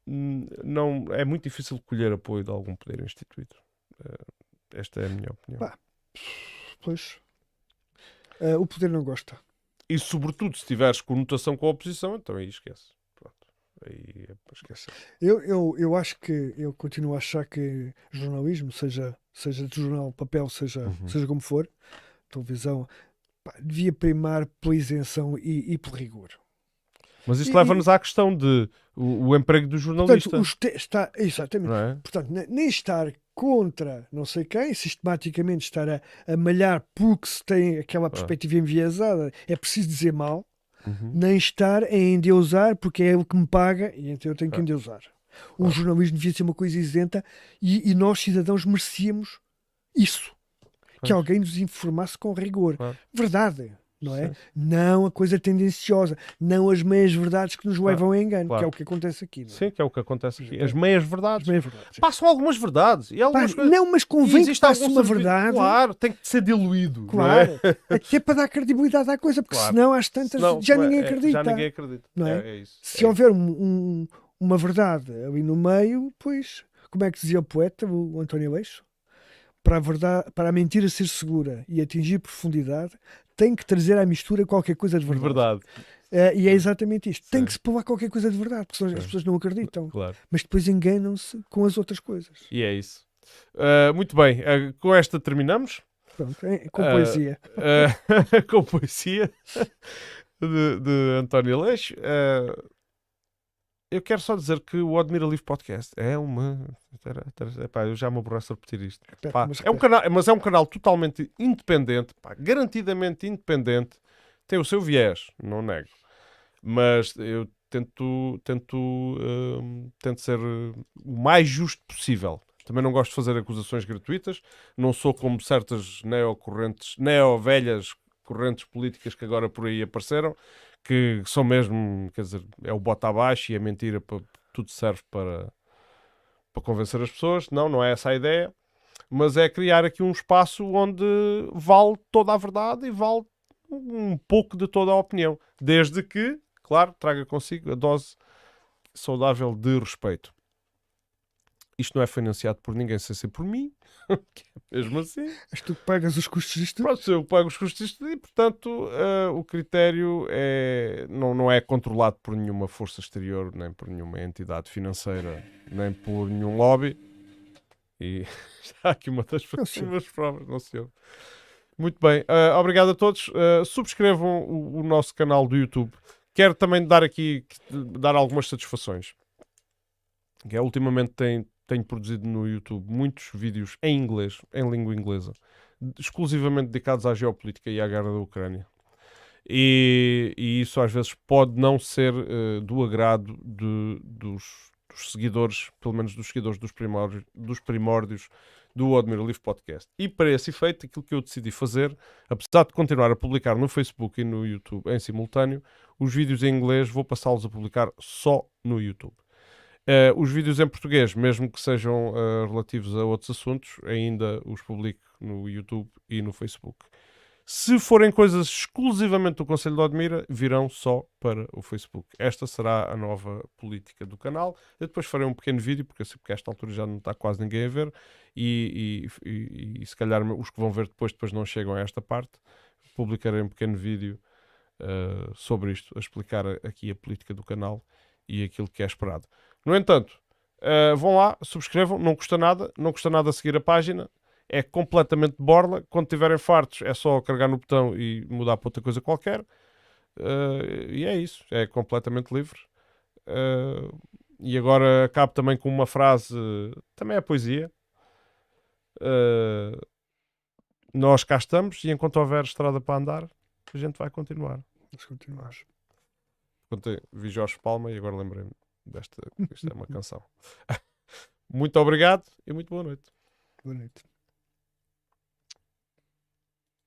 não, é muito difícil colher apoio de algum poder instituído. Esta é a minha opinião. Pá. Pois. O poder não gosta. E sobretudo se tiveres conotação com a oposição, então aí esquece. Pronto. Aí esquece. Eu acho que eu continuo a achar que jornalismo, seja de jornal, papel, seja como for, televisão, pá, devia primar pela isenção e pelo rigor. Mas isto leva-nos à questão de o emprego do jornalista. Portanto, exatamente. Não é? Portanto, nem estar contra não sei quem, sistematicamente estar a malhar porque se tem aquela perspectiva enviesada, é preciso dizer mal, nem estar a endeusar porque é ele que me paga e então eu tenho que endeusar. O jornalismo devia ser uma coisa isenta e nós, cidadãos, merecíamos isso. Que alguém nos informasse com rigor. Verdade. Não é? Sim. Não a coisa tendenciosa, não as meias-verdades que nos levam a engano, que é o que acontece aqui. Não é? Sim, que é o que acontece aqui. As meias-verdades. As meias-verdades. Passam algumas verdades. E algumas coisas... Não, mas convém que passe uma verdade. Claro, tem que ser diluído. Claro, não é? até para dar credibilidade à coisa, porque senão às tantas já ninguém acredita. Já ninguém acredita. Não é? É isso. Se houver uma verdade ali no meio, pois, como é que dizia o poeta, o António Leixo? Para a mentira ser segura e atingir profundidade, tem que trazer à mistura qualquer coisa de verdade. E é exatamente isto. Tem que se pôr lá qualquer coisa de verdade, porque senão as pessoas não acreditam. Claro. Mas depois enganam-se com as outras coisas. E é isso. Muito bem. Com esta terminamos. Pronto, com poesia. Com poesia de António Leixo. Eu quero só dizer que o Admira Livre Podcast é uma... Epá, eu já me aborreço a repetir isto. Pá, mas é um canal totalmente independente, pá, garantidamente independente. Tem o seu viés, não nego. Mas eu tento ser o mais justo possível. Também não gosto de fazer acusações gratuitas. Não sou como certas neo-velhas correntes políticas que agora por aí apareceram, que são mesmo, quer dizer, é o bota abaixo e a mentira, tudo serve para convencer as pessoas. Não é essa a ideia, mas é criar aqui um espaço onde vale toda a verdade e vale um pouco de toda a opinião, desde que, claro, traga consigo a dose saudável de respeito. Isto não é financiado por ninguém sem ser por mim, mesmo assim. És tu que pagas os custos disto? Pronto, eu pago os custos disto e, portanto, o critério não é controlado por nenhuma força exterior, nem por nenhuma entidade financeira, nem por nenhum lobby. E está aqui uma das provas, não se ouve. Muito bem, obrigado a todos. Subscrevam o nosso canal do YouTube. Quero também dar algumas satisfações. Que ultimamente tenho produzido no YouTube muitos vídeos em inglês, em língua inglesa, exclusivamente dedicados à geopolítica e à guerra da Ucrânia. E isso às vezes pode não ser do agrado dos seguidores, pelo menos dos seguidores dos primórdios do Admira Livre Podcast. E para esse efeito, aquilo que eu decidi fazer, apesar de continuar a publicar no Facebook e no YouTube em simultâneo, os vídeos em inglês vou passá-los a publicar só no YouTube. Os vídeos em português, mesmo que sejam relativos a outros assuntos, ainda os publico no YouTube e no Facebook. Se forem coisas exclusivamente do Conselho de Odmira, virão só para o Facebook. Esta será a nova política do canal. Eu depois farei um pequeno vídeo, porque a esta altura já não está quase ninguém a ver, e se calhar os que vão ver depois não chegam a esta parte. Publicarei um pequeno vídeo sobre isto, a explicar aqui a política do canal e aquilo que é esperado. No entanto, vão lá, subscrevam, não custa nada seguir a página. É completamente de borla. Quando tiverem fartos, é só carregar no botão e mudar para outra coisa qualquer. E é isso. É completamente livre. E agora acabo também com uma frase, também é poesia. Nós cá estamos e enquanto houver estrada para andar, a gente vai continuar. Nós continuamos. Vi Jorge Palma e agora lembrei-me desta. Isto é uma canção. Muito obrigado e muito boa noite. Boa noite.